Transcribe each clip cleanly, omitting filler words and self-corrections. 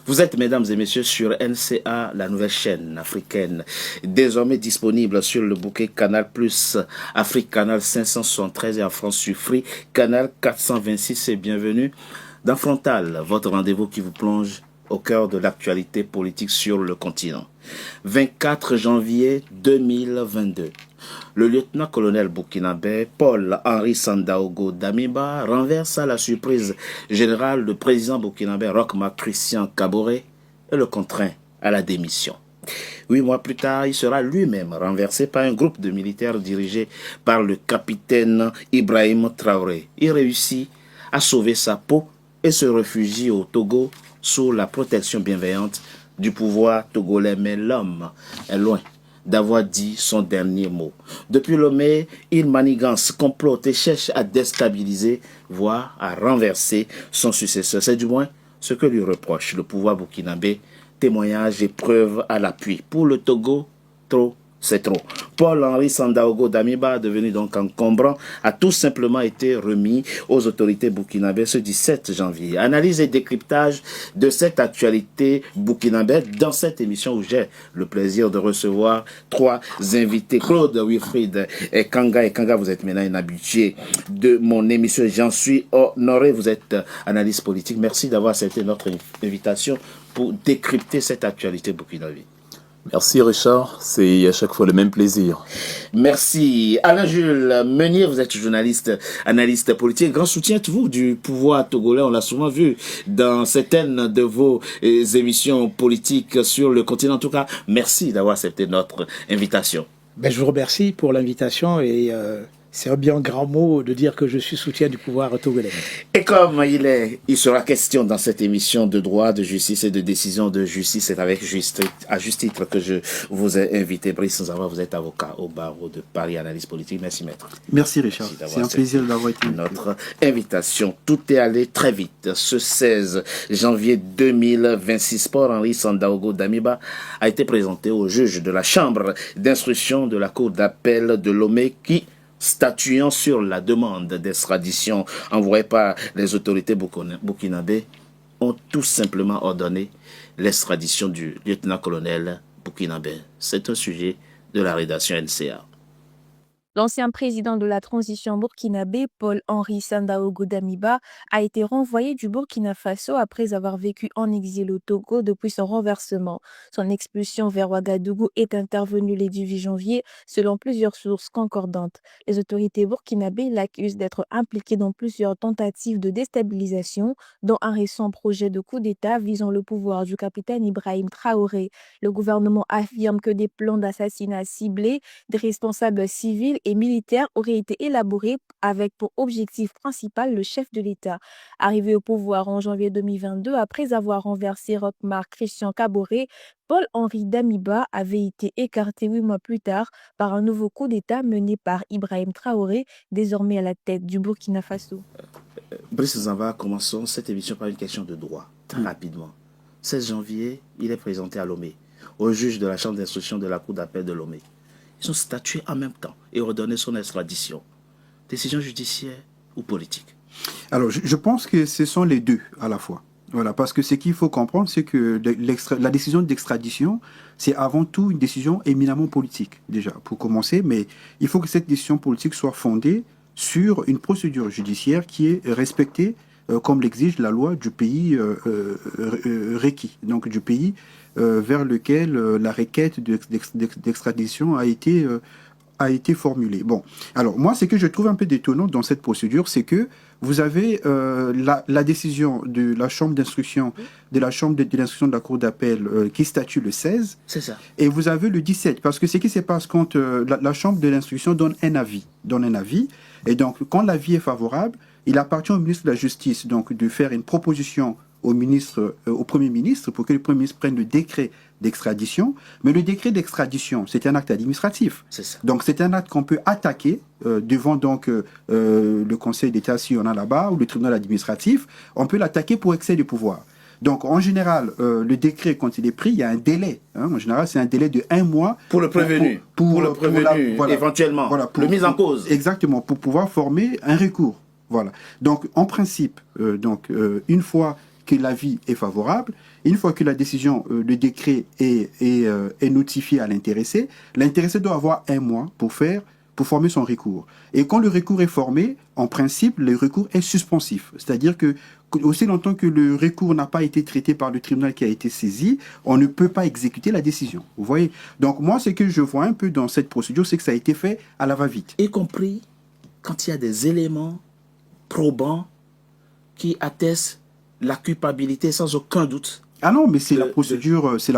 Vous êtes, mesdames et messieurs, sur NCA, la nouvelle chaîne africaine, désormais disponible sur le bouquet Canal+, Afrique Canal 573 et en France sur Free, Canal 426 et bienvenue dans Frontal, votre rendez-vous qui vous plonge au cœur de l'actualité politique sur le continent. 24 janvier 2022. Le lieutenant-colonel burkinabé Paul-Henri Sandaogo Damiba renverse à la surprise générale le président burkinabé Roch-Marc Christian Kaboré et le contraint à la démission. 8 mois plus tard, il sera lui-même renversé par un groupe de militaires dirigé par le capitaine Ibrahim Traoré. Il réussit à sauver sa peau et se réfugie au Togo sous la protection bienveillante du pouvoir togolais. Mais l'homme est loin d'avoir dit son dernier mot. Depuis Lomé, il manigance, complote et cherche à déstabiliser, voire à renverser son successeur. C'est du moins ce que lui reproche le pouvoir burkinabé. Témoignages et preuves à l'appui. Pour le Togo, trop, c'est trop. Paul-Henri Sandaogo Damiba, devenu donc encombrant, a tout simplement été remis aux autorités burkinabées ce 17 janvier. Analyse et décryptage de cette actualité burkinabé dans cette émission où j'ai le plaisir de recevoir 3 invités. Claude Wilfried et Kanga. Et Kanga, vous êtes maintenant un habitué de mon émission. J'en suis honoré. Vous êtes analyste politique. Merci d'avoir accepté notre invitation pour décrypter cette actualité burkinabé. Merci Richard, c'est à chaque fois le même plaisir. Merci. Alain-Jules Meunier, vous êtes journaliste, analyste politique, grand soutien vous du pouvoir togolais, on l'a souvent vu dans certaines de vos émissions politiques sur le continent. En tout cas, merci d'avoir accepté notre invitation. Je vous remercie pour l'invitation et c'est un bien grand mot de dire que je suis soutien du pouvoir togolais. Et comme il sera question dans cette émission de droit, de justice et de décision de justice, c'est avec à juste titre que je vous ai invité. Brice Nzava, vous êtes avocat au barreau de Paris, analyse politique. Merci maître. Merci Richard, c'est un plaisir d'avoir été notre invitation. Tout est allé très vite. Ce 16 janvier 2026, Paul-Henri Sandaogo Damiba a été présenté au juge de la chambre d'instruction de la cour d'appel de Lomé qui, statuant sur la demande d'extradition envoyée par les autorités burkinabées, ont tout simplement ordonné l'extradition du lieutenant-colonel burkinabé. C'est un sujet de la rédaction NCA. L'ancien président de la transition burkinabé, Paul-Henri Sandaogo Damiba, a été renvoyé du Burkina Faso après avoir vécu en exil au Togo depuis son renversement. Son expulsion vers Ouagadougou est intervenue le 18 janvier, selon plusieurs sources concordantes. Les autorités burkinabées l'accusent d'être impliqué dans plusieurs tentatives de déstabilisation, dont un récent projet de coup d'État visant le pouvoir du capitaine Ibrahim Traoré. Le gouvernement affirme que des plans d'assassinat ciblés des responsables civils et militaires auraient été élaborés avec pour objectif principal le chef de l'État. Arrivé au pouvoir en janvier 2022, après avoir renversé Roch-Marc Christian Kaboré, Paul-Henri Damiba avait été écarté 8 mois plus tard par un nouveau coup d'État mené par Ibrahim Traoré, désormais à la tête du Burkina Faso. Brice Nzava, commençons cette émission par une question de droit, très rapidement. 16 janvier, il est présenté à Lomé, au juge de la chambre d'instruction de la cour d'appel de Lomé. Ils ont statué en même temps et ordonné son extradition. Décision judiciaire ou politique? Alors, je pense que ce sont les deux à la fois. Voilà, parce que ce qu'il faut comprendre, c'est que la décision d'extradition, c'est avant tout une décision éminemment politique, déjà, pour commencer. Mais il faut que cette décision politique soit fondée sur une procédure judiciaire qui est respectée comme l'exige la loi du pays requis, donc du pays vers lequel la requête d'extradition a été formulée. Bon, alors moi, ce que je trouve un peu détonnant dans cette procédure, c'est que vous avez la décision de la chambre d'instruction, de la cour d'appel qui statue le 16. C'est ça. Et vous avez le 17, parce que ce qui se passe quand la chambre de l'instruction donne un avis, et donc quand l'avis est favorable, il appartient au ministre de la Justice donc de faire une proposition au Premier ministre pour que le Premier ministre prenne le décret d'extradition. Mais le décret d'extradition, c'est un acte administratif. C'est ça. Donc c'est un acte qu'on peut attaquer devant donc le Conseil d'État si on a là-bas ou le tribunal administratif. On peut l'attaquer pour excès de pouvoir. Donc, en général, le décret, quand il est pris, il y a un délai. En général, c'est un délai de 1 mois. Pour le prévenu. Pour le prévenu, éventuellement. Voilà, pour le mise en cause. Exactement, pour pouvoir former un recours. Voilà. Donc, en principe, une fois que l'avis est favorable, une fois que la décision, le décret est notifié à l'intéressé, l'intéressé doit avoir 1 mois pour former son recours. Et quand le recours est formé, en principe, le recours est suspensif. C'est-à-dire que aussi longtemps que le recours n'a pas été traité par le tribunal qui a été saisi, on ne peut pas exécuter la décision. Vous voyez? Donc moi, ce que je vois un peu dans cette procédure, c'est que ça a été fait à la va-vite. Y compris quand il y a des éléments probants qui attestent la culpabilité sans aucun doute. Ah non, mais c'est la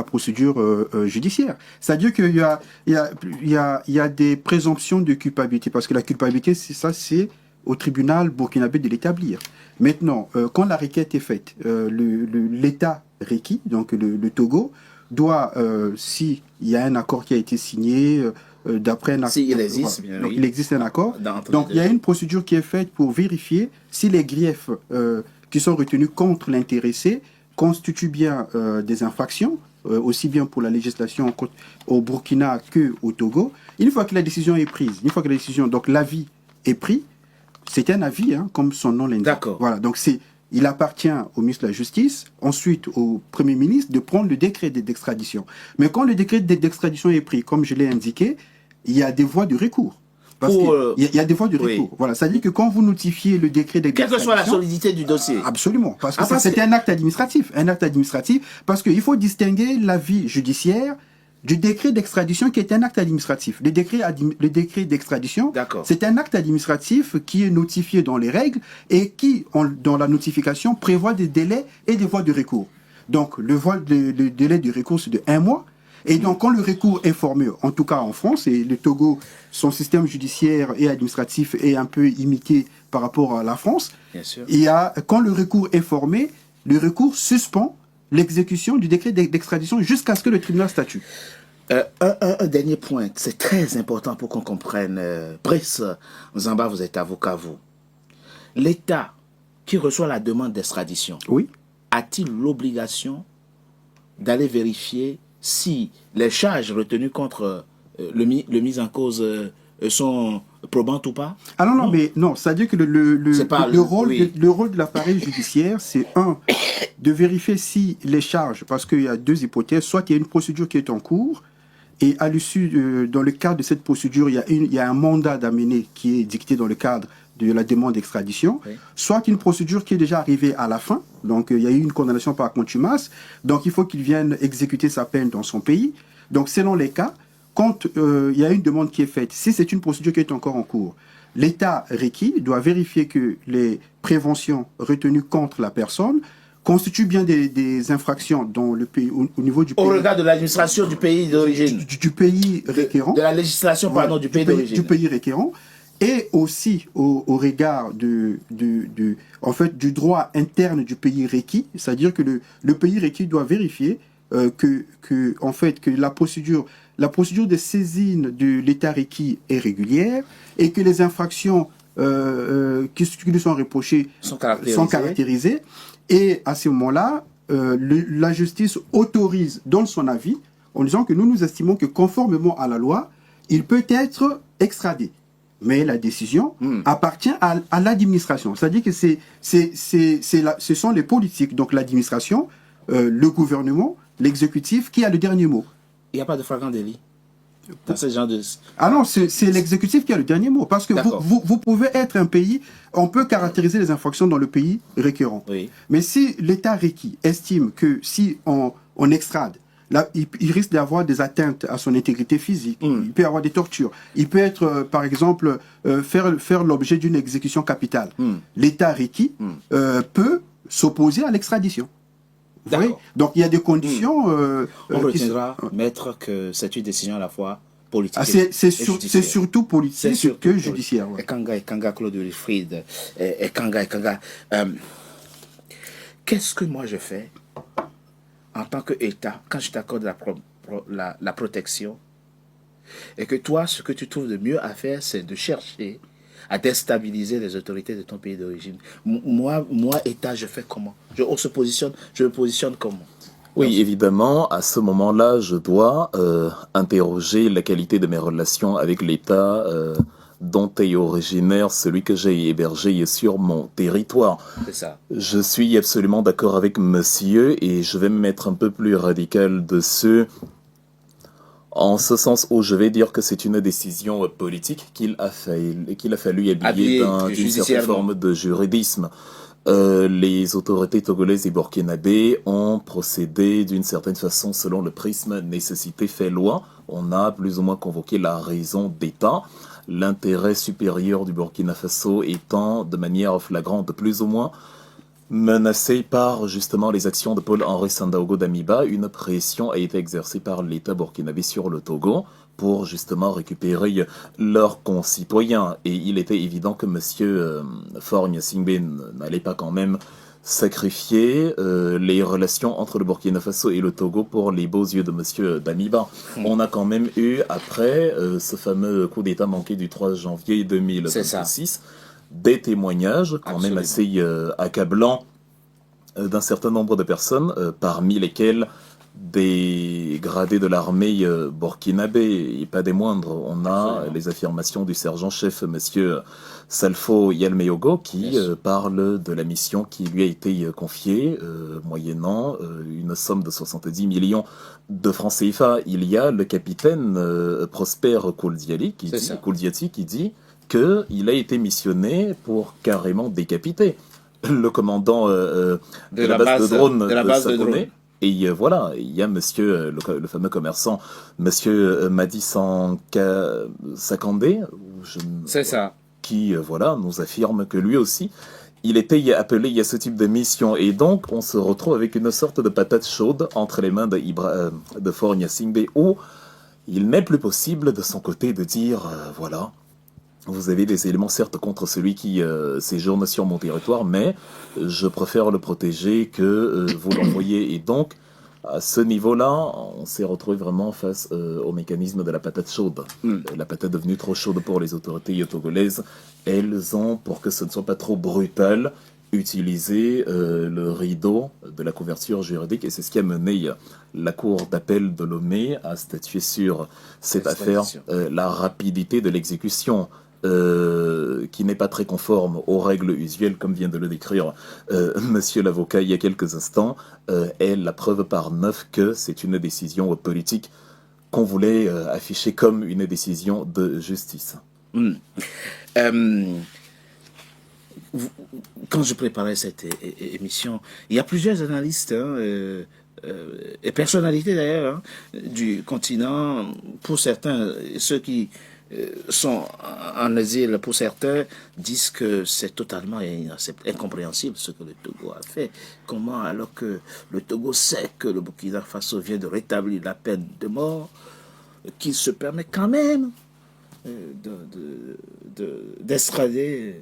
procédure judiciaire. C'est-à-dire qu'il y a des présomptions de culpabilité, parce que la culpabilité, c'est au tribunal burkinabé de l'établir. Maintenant, quand la requête est faite, l'État requis, donc le Togo, doit, s'il y a un accord qui a été signé, d'après un accord, il existe, bien donc oui. il existe un accord, donc il y a une procédure qui est faite pour vérifier si les griefs qui sont retenus contre l'intéressé constituent bien des infractions, aussi bien pour la législation au Burkina que au Togo. Une fois que la décision est prise, donc l'avis est pris, c'est un avis, hein, comme son nom l'indique. D'accord. Voilà, donc il appartient au ministre de la Justice, ensuite au Premier ministre, de prendre le décret d'extradition. Mais quand le décret d'extradition est pris, comme je l'ai indiqué, il y a des voies de recours. Parce qu'il y a des voies de recours. Oui. Voilà, ça dit que quand vous notifiez le décret d'extradition... Quelle que soit la solidité du dossier. Absolument, parce que c'est un acte administratif. Un acte administratif, parce qu'il faut distinguer l'avis judiciaire du décret d'extradition qui est un acte administratif. Le décret d'extradition, c'est un acte administratif qui est notifié dans les règles et qui, dans la notification, prévoit des délais et des voies de recours. Donc, le délai de recours, c'est de 1 mois. Et donc, quand le recours est formé, en tout cas en France, et le Togo, son système judiciaire et administratif est un peu imité par rapport à la France, bien sûr. Quand le recours est formé, le recours suspend l'exécution du décret d'extradition jusqu'à ce que le tribunal statue. Un dernier point, c'est très important pour qu'on comprenne. Brice Nzamba, vous êtes avocat, vous. L'État qui reçoit la demande d'extradition, oui, a-t-il l'obligation d'aller vérifier si les charges retenues contre le mis en cause sont probantes ou pas? Ah non, mais non, c'est-à-dire que le rôle de l'appareil judiciaire, c'est de vérifier si les charges, parce qu'il y a 2 hypothèses, soit il y a une procédure qui est en cours, et à l'issue, dans le cadre de cette procédure, il y a un mandat d'amener qui est dicté dans le cadre de la demande d'extradition, oui, soit une procédure qui est déjà arrivée à la fin, donc il y a eu une condamnation par contumace, donc il faut qu'il vienne exécuter sa peine dans son pays. Donc selon les cas, quand il y a une demande qui est faite, si c'est une procédure qui est encore en cours, l'État requis doit vérifier que les préventions retenues contre la personne constituent bien des infractions dans le pays, au niveau du pays. Au regard de l'administration du pays d'origine. Du pays requérant. De la législation, pardon, du pays d'origine. Du pays requérant. Et aussi au regard en fait, du droit interne du pays requis, c'est-à-dire que le pays requis doit vérifier que la procédure de saisine de l'État requis est régulière et que les infractions qui lui sont reprochées sont caractérisées. Et à ce moment-là, la justice autorise, donne son avis, en disant que nous estimons que conformément à la loi, il peut être extradé. Mais la décision appartient à l'administration. C'est-à-dire que ce sont les politiques, donc l'administration, le gouvernement, l'exécutif, qui a le dernier mot. Il n'y a pas de flagrant délit dans ce genre de... Ah non, c'est l'exécutif qui a le dernier mot. Parce que vous pouvez être un pays, on peut caractériser les infractions dans le pays requérant. Oui. Mais si l'État requis estime que si on extrade, là, il risque d'avoir des atteintes à son intégrité physique, il peut y avoir des tortures, il peut être, par exemple, faire l'objet d'une exécution capitale. L'État requis peut s'opposer à l'extradition. Donc il y a des conditions... on retiendra, maître, que c'est une décision à la fois politique c'est surtout politique que judiciaire. Ouais. Ekanga, Claude Wilfried, Ekanga. Qu'est-ce que moi je fais en tant qu'État, quand je t'accorde la protection, et que toi, ce que tu trouves de mieux à faire, c'est de chercher à déstabiliser les autorités de ton pays d'origine. Moi, État, je fais comment? Je me positionne comment? Oui, évidemment, à ce moment-là, je dois interroger la qualité de mes relations avec l'État dont est originaire celui que j'ai hébergé sur mon territoire. C'est ça. Je suis absolument d'accord avec monsieur et je vais me mettre un peu plus radical dessus. En ce sens où je vais dire que c'est une décision politique qu'il a fallu habiller d'une certaine forme de juridisme. Les autorités togolaises et burkinabées ont procédé d'une certaine façon selon le prisme nécessité fait loi. On a plus ou moins convoqué la raison d'État, l'intérêt supérieur du Burkina Faso étant de manière flagrante plus ou moins menacé par justement les actions de Paul-Henri Sandaogo Damiba. Une pression a été exercée par l'État burkinabé sur le Togo pour justement récupérer leurs concitoyens. Et il était évident que M. Faure Gnassingbé n'allait pas quand même sacrifier les relations entre le Burkina Faso et le Togo pour les beaux yeux de M. Damiba. On a quand même eu, après ce fameux coup d'État manqué du 3 janvier 2026, des témoignages quand même assez accablants d'un certain nombre de personnes, parmi lesquelles des gradés de l'armée burkinabé, et pas des moindres. On a les affirmations du sergent-chef, monsieur Salfo Yalmeyogo, qui parle de la mission qui lui a été confiée, moyennant une somme de 70 millions de francs CFA. Il y a le capitaine Prosper Kouldiati qui dit qu'il a été missionné pour carrément décapiter le commandant de la base de drone de Sakonné. Et voilà, il y a monsieur, le fameux commerçant, monsieur Madi Sakandé, qui voilà, nous affirme que lui aussi, il était appelé à ce type de mission. Et donc, on se retrouve avec une sorte de patate chaude entre les mains de Faure Gnassingbé, où il n'est plus possible de son côté de dire, voilà, vous avez des éléments certes contre celui qui séjourne sur mon territoire, mais je préfère le protéger que vous l'envoyez. Et donc, à ce niveau-là, on s'est retrouvé vraiment face au mécanisme de la patate chaude. La patate devenue trop chaude pour les autorités togolaises. Elles ont, pour que ce ne soit pas trop brutal, utilisé le rideau de la couverture juridique. Et c'est ce qui a mené la Cour d'appel de Lomé à statuer sur cette affaire. La rapidité de l'exécution, qui n'est pas très conforme aux règles usuelles, comme vient de le décrire monsieur l'avocat il y a quelques instants, est la preuve par 9 que c'est une décision politique qu'on voulait afficher comme une décision de justice. Quand je préparais cette émission, il y a plusieurs analystes et personnalités d'ailleurs du continent, pour certains, ceux qui sont en exil, pour certains, disent que c'est totalement incompréhensible ce que le Togo a fait. Comment, alors que le Togo sait que le Burkina Faso vient de rétablir la peine de mort, qu'il se permet quand même d'extrader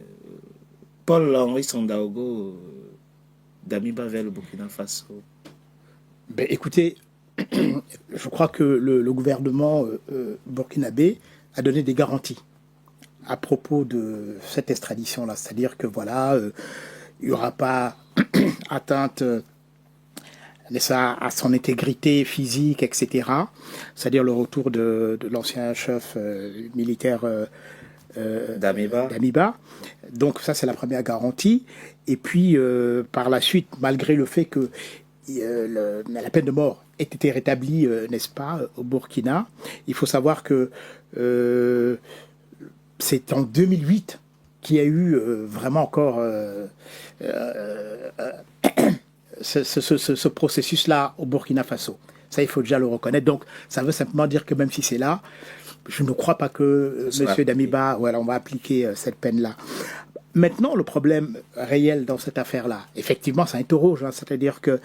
Paul-Henri Sandaogo Damiba vers le Burkina Faso? Ben, écoutez, je crois que le gouvernement burkinabé a donné des garanties à propos de cette extradition-là. C'est-à-dire que voilà, il n'y aura pas atteinte à son intégrité physique, etc. C'est-à-dire le retour de l'ancien chef militaire Damiba. Donc ça, c'est la première garantie. Et puis, par la suite, malgré le fait que la peine de mort ait été rétablie, n'est-ce pas, au Burkina, il faut savoir que c'est en 2008 qu'il y a eu vraiment encore ce processus-là au Burkina Faso. Ça, il faut déjà le reconnaître. Donc, ça veut simplement dire que même si c'est là, je ne crois pas que M. Damiba, voilà, on va appliquer cette peine-là. Maintenant, le problème réel dans cette affaire-là, effectivement, ça interroge. C'est-à-dire que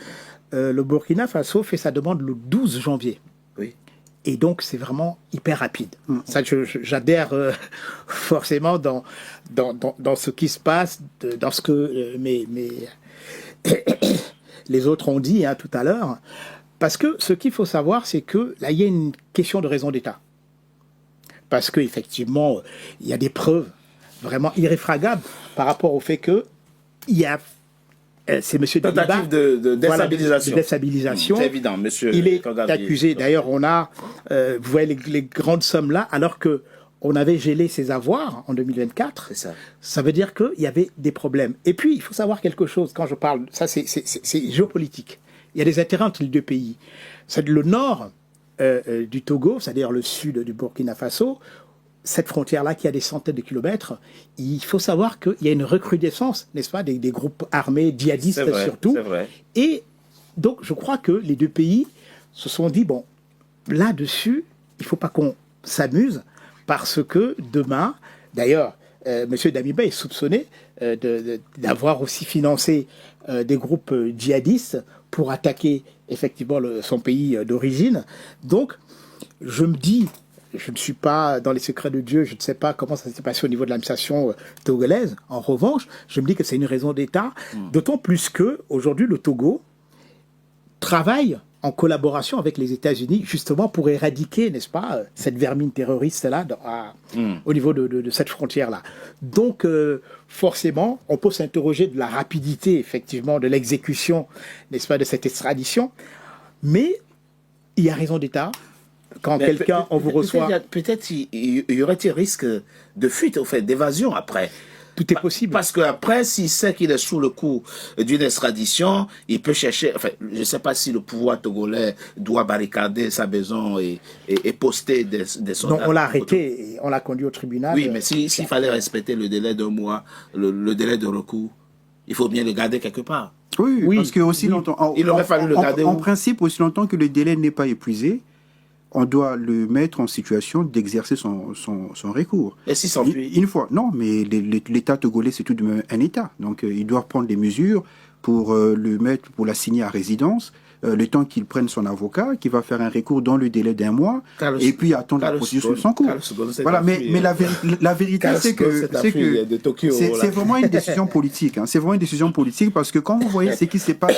le Burkina Faso fait sa demande le 12 janvier. Oui. Et donc, c'est vraiment hyper rapide. Ça, j'adhère forcément dans ce qui se passe, dans ce que les autres ont dit tout à l'heure. Parce que ce qu'il faut savoir, c'est que là, il y a une question de raison d'État. Parce qu'effectivement, il y a des preuves vraiment irréfragables par rapport au fait que il y a c'est M. Damiba de déstabilisation. De déstabilisation. C'est évident, monsieur. Il est accusé. D'ailleurs, on a, vous voyez les grandes sommes là, alors que on avait gelé ses avoirs en 2024. C'est ça. Ça veut dire qu'il y avait des problèmes. Et puis, il faut savoir quelque chose. Quand je parle, ça c'est géopolitique. Il y a des intérêts entre les deux pays. C'est le nord du Togo, c'est-à-dire le sud du Burkina Faso, cette frontière-là qui a des centaines de kilomètres, il faut savoir qu'il y a une recrudescence, n'est-ce pas, des groupes armés djihadistes C'est vrai, surtout. c'est vrai. Et donc, je crois que les deux pays se sont dit, bon, là-dessus, il ne faut pas qu'on s'amuse, parce que demain, d'ailleurs, M. Damiba est soupçonné d'avoir aussi financé des groupes djihadistes pour attaquer effectivement son pays d'origine. Donc, je me dis, je ne suis pas dans les secrets de Dieu, je ne sais pas comment ça s'est passé au niveau de l'administration togolaise. En revanche, je me dis que c'est une raison d'État, d'autant plus que aujourd'hui le Togo travaille en collaboration avec les États-Unis, justement pour éradiquer, n'est-ce pas, cette vermine terroriste-là au niveau de cette frontière-là. Donc, forcément, on peut s'interroger de la rapidité, effectivement, de l'exécution, n'est-ce pas, de cette extradition, mais il y a raison d'État. Quand quelqu'un, on vous reçoit... Peut-être il y aurait des risques de fuite, au fait, d'évasion après. Tout est possible. Parce qu'après, s'il sait qu'il est sous le coup d'une extradition, il peut chercher... Enfin, je ne sais pas si le pouvoir togolais doit barricader sa maison et poster des soldats. Non, on l'a arrêté et on l'a conduit au tribunal. Oui, mais s'il fallait respecter le délai d'un mois, le délai de recours, il faut bien le garder quelque part. Oui, parce que aussi longtemps... Il aurait fallu le garder en principe, aussi longtemps que le délai n'est pas épuisé, on doit le mettre en situation d'exercer son recours. Et s'il s'enfuit? Une fois, non, mais l'État togolais, c'est tout de même un État. Donc, ils doivent prendre des mesures pour le mettre, pour l'assigner à résidence, le temps qu'il prenne son avocat, qui va faire un recours dans le délai d'un mois, et puis attendre la procédure sur son cours. Voilà, mais la vérité, c'est que c'est vraiment une décision politique. Hein. C'est vraiment une décision politique parce que quand vous voyez ce qui se passe,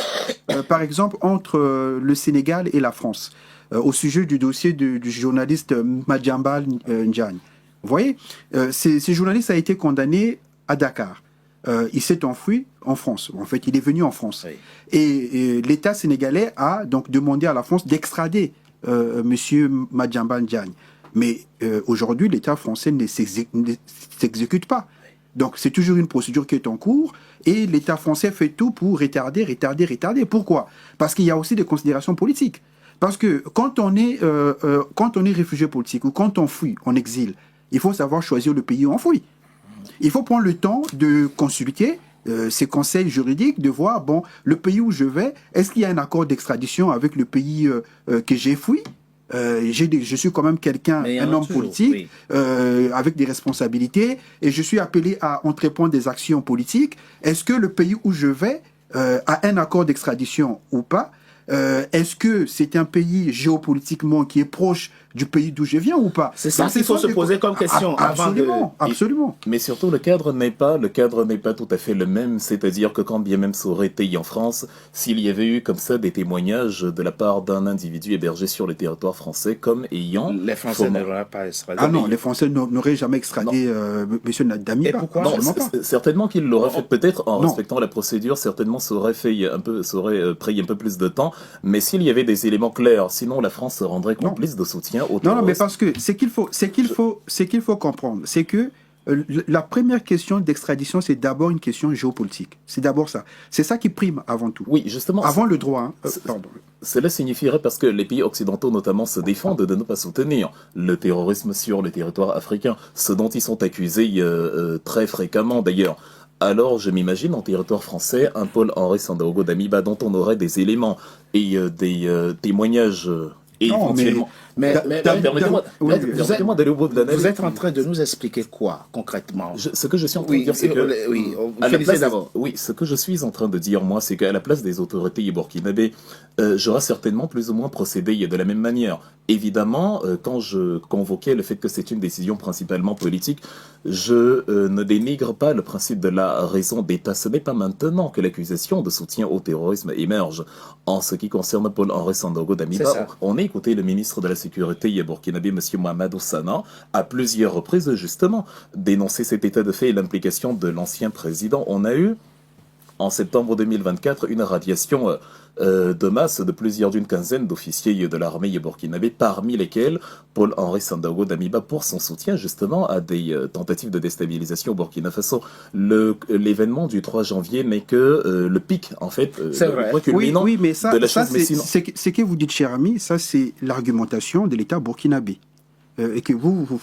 par exemple, entre le Sénégal et la France, au sujet du dossier du journaliste Madjambal Ndiaye. Vous voyez, ce journaliste a été condamné à Dakar. Il s'est enfui en France. En fait, il est venu en France. Oui. Et l'État sénégalais a donc demandé à la France d'extrader Monsieur Madjambal Ndiaye. Mais aujourd'hui, l'État français ne s'exécute pas. Donc, c'est toujours une procédure qui est en cours et l'État français fait tout pour retarder. Pourquoi? Parce qu'il y a aussi des considérations politiques. Parce que quand on est réfugié politique ou quand on fuit en exil, il faut savoir choisir le pays où on fuit. Il faut prendre le temps de consulter ces conseils juridiques, de voir, bon, le pays où je vais, est-ce qu'il y a un accord d'extradition avec le pays que j'ai fui? Je suis quand même un homme politique, oui. Avec des responsabilités, et je suis appelé à entreprendre des actions politiques. Est-ce que le pays où je vais a un accord d'extradition ou pas? Est-ce que c'est un pays géopolitiquement qui est proche du pays d'où je viens ou pas? C'est ça qu'il faut se poser comme question. Absolument. Mais surtout, le cadre n'est pas tout à fait le même. C'est-à-dire que quand bien même ça aurait été en France, s'il y avait eu comme ça des témoignages de la part d'un individu hébergé sur le territoire français comme ayant... Les Français n'auraient pas extradé. Ah non, les Français n'auraient jamais extradé M. Damiba. Et pourquoi? Non, certainement qu'ils l'auraient fait peut-être en respectant la procédure. Certainement, ça aurait pris un peu plus de temps. Mais s'il y avait des éléments clairs, sinon la France rendrait complice de soutien au terrorisme. Non, mais parce que ce qu'il faut comprendre, c'est que la première question d'extradition, c'est d'abord une question géopolitique. C'est d'abord ça. C'est ça qui prime avant tout. Oui, justement. Avant le droit. Pardon. Cela signifierait, parce que les pays occidentaux notamment se défendent de ne pas soutenir le terrorisme sur le territoire africain, ce dont ils sont accusés très fréquemment d'ailleurs. Alors, je m'imagine en territoire français, un Paul-Henri Sandaogo Damiba dont on aurait des éléments et des témoignages éventuellement. Mais permettez-moi d'aller au bout de l'analyse. Vous êtes en train de nous expliquer quoi, concrètement? Ce que je suis en train de dire, c'est que... Oui, ce que je suis en train de dire, moi, c'est qu'à la place des autorités burkinabées, j'aurais certainement plus ou moins procédé de la même manière. Évidemment, quand je convoquais le fait que c'est une décision principalement politique, je ne dénigre pas le principe de la raison d'État. Ce n'est pas maintenant que l'accusation de soutien au terrorisme émerge. En ce qui concerne Paul-Henri Sandaogo Damiba, on a écouté le ministre de la Sécurité burkinabé, M. Mohamedou Sana, à plusieurs reprises, justement, dénoncer cet état de fait et l'implication de l'ancien président. On a eu, en septembre 2024, une radiation de masse d'une quinzaine d'officiers de l'armée burkinabé, parmi lesquels Paul-Henri Sandaogo Damiba pour son soutien justement à des tentatives de déstabilisation au Burkina Faso. L'événement du 3 janvier n'est que le pic, en fait, le point culminant mais ça, de la ça chose. Mais sinon... c'est que vous dites, cher ami, ça c'est l'argumentation de l'État burkinabé. Et que vous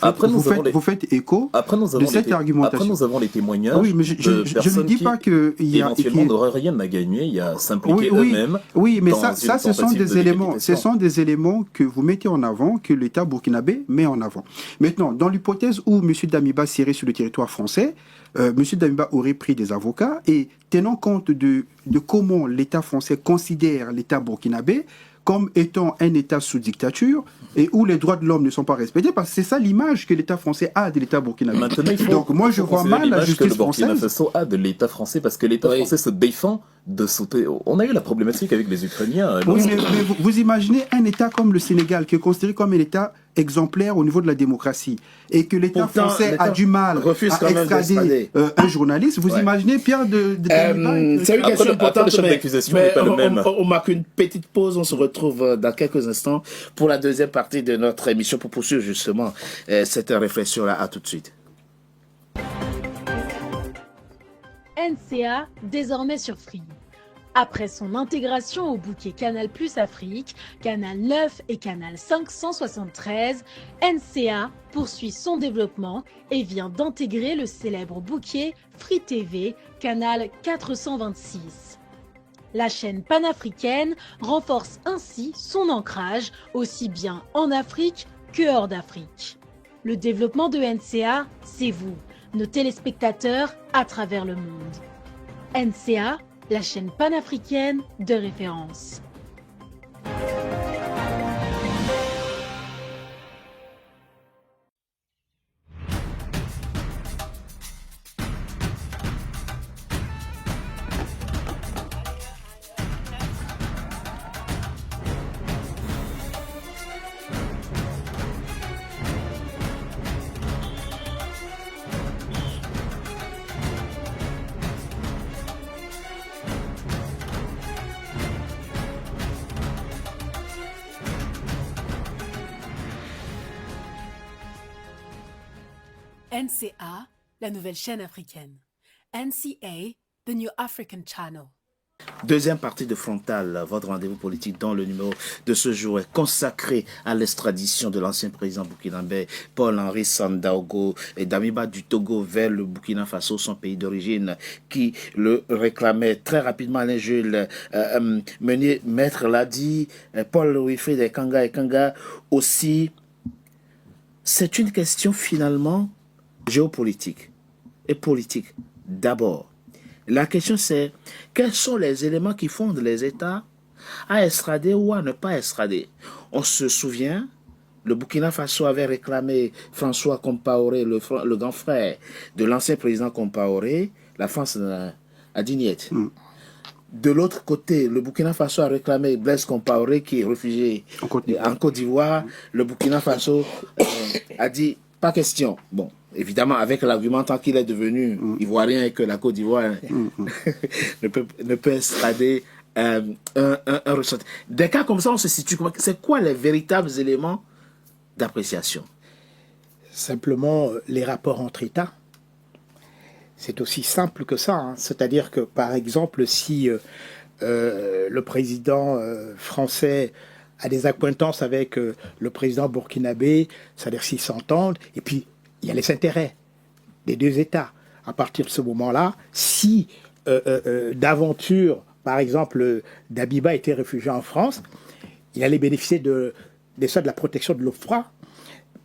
faites écho de cette argumentation. Après, nous avons les témoignages mais je ne dis pas qu'il y a... éventuellement n'auraient rien à gagner, il y a s'impliquer eux-mêmes. Oui, mais ça ce sont des éléments que vous mettez en avant, que l'État burkinabé met en avant. Maintenant, dans l'hypothèse où M. Damiba serait sur le territoire français, M. Damiba aurait pris des avocats et tenant compte de comment l'État français considère l'État burkinabé comme étant un État sous dictature et où les droits de l'homme ne sont pas respectés, parce que c'est ça l'image que l'État français a de l'État burkinabé. Donc moi je vois mal la justice française. Le Burkina Faso a de l'État français parce que l'État français se défend de sauter. On a eu la problématique avec les Ukrainiens. Oui, mais vous imaginez un État comme le Sénégal qui est considéré comme un État exemplaire au niveau de la démocratie et que l'État français a du mal à extrader un journaliste. Vous imaginez Pierre de c'est une question importante, mais pas le même. On marque une petite pause. On se retrouve dans quelques instants pour la deuxième partie de notre émission pour poursuivre justement cette réflexion-là. À tout de suite. NCA, désormais sur Free. Après son intégration au bouquet Canal+ Afrique, Canal 9 et Canal 573, NCA poursuit son développement et vient d'intégrer le célèbre bouquet Free TV, Canal 426. La chaîne panafricaine renforce ainsi son ancrage aussi bien en Afrique que hors d'Afrique. Le développement de NCA, c'est vous, nos téléspectateurs à travers le monde. NCA, la chaîne panafricaine de référence. NCA, la nouvelle chaîne africaine. NCA, the New African Channel. Deuxième partie de Frontal, votre rendez-vous politique dans le numéro de ce jour est consacré à l'extradition de l'ancien président burkinabé Paul-Henri Sandaogo Damiba du Togo vers le Burkina Faso, son pays d'origine, qui le réclamait très rapidement. Alain Jules Meunier, maître l'a dit, Paul Wilfried Ekanga aussi. C'est une question finalement géopolitique et politique d'abord. La question c'est, quels sont les éléments qui fondent les États à extrader ou à ne pas extrader? On se souvient, le Burkina Faso avait réclamé François Compaoré, le grand frère de l'ancien président Compaoré. La France a dit niet. De l'autre côté, le Burkina Faso a réclamé Blaise Compaoré, qui est réfugié en Côte d'Ivoire. Le Burkina Faso a dit pas question. Bon, évidemment, avec l'argument tant qu'il est devenu ivoirien et que la Côte d'Ivoire ne peut extrader un ressortissant. Des cas comme ça, on se situe. C'est quoi les véritables éléments d'appréciation? Simplement les rapports entre États. C'est aussi simple que ça. C'est-à-dire que, par exemple, si le président français a des accointances avec le président burkinabé, c'est-à-dire s'ils s'entendent, et puis il y a les intérêts des deux États. À partir de ce moment-là, si d'aventure, par exemple, Damiba était réfugié en France, il allait bénéficier de la protection de l'OFPRA.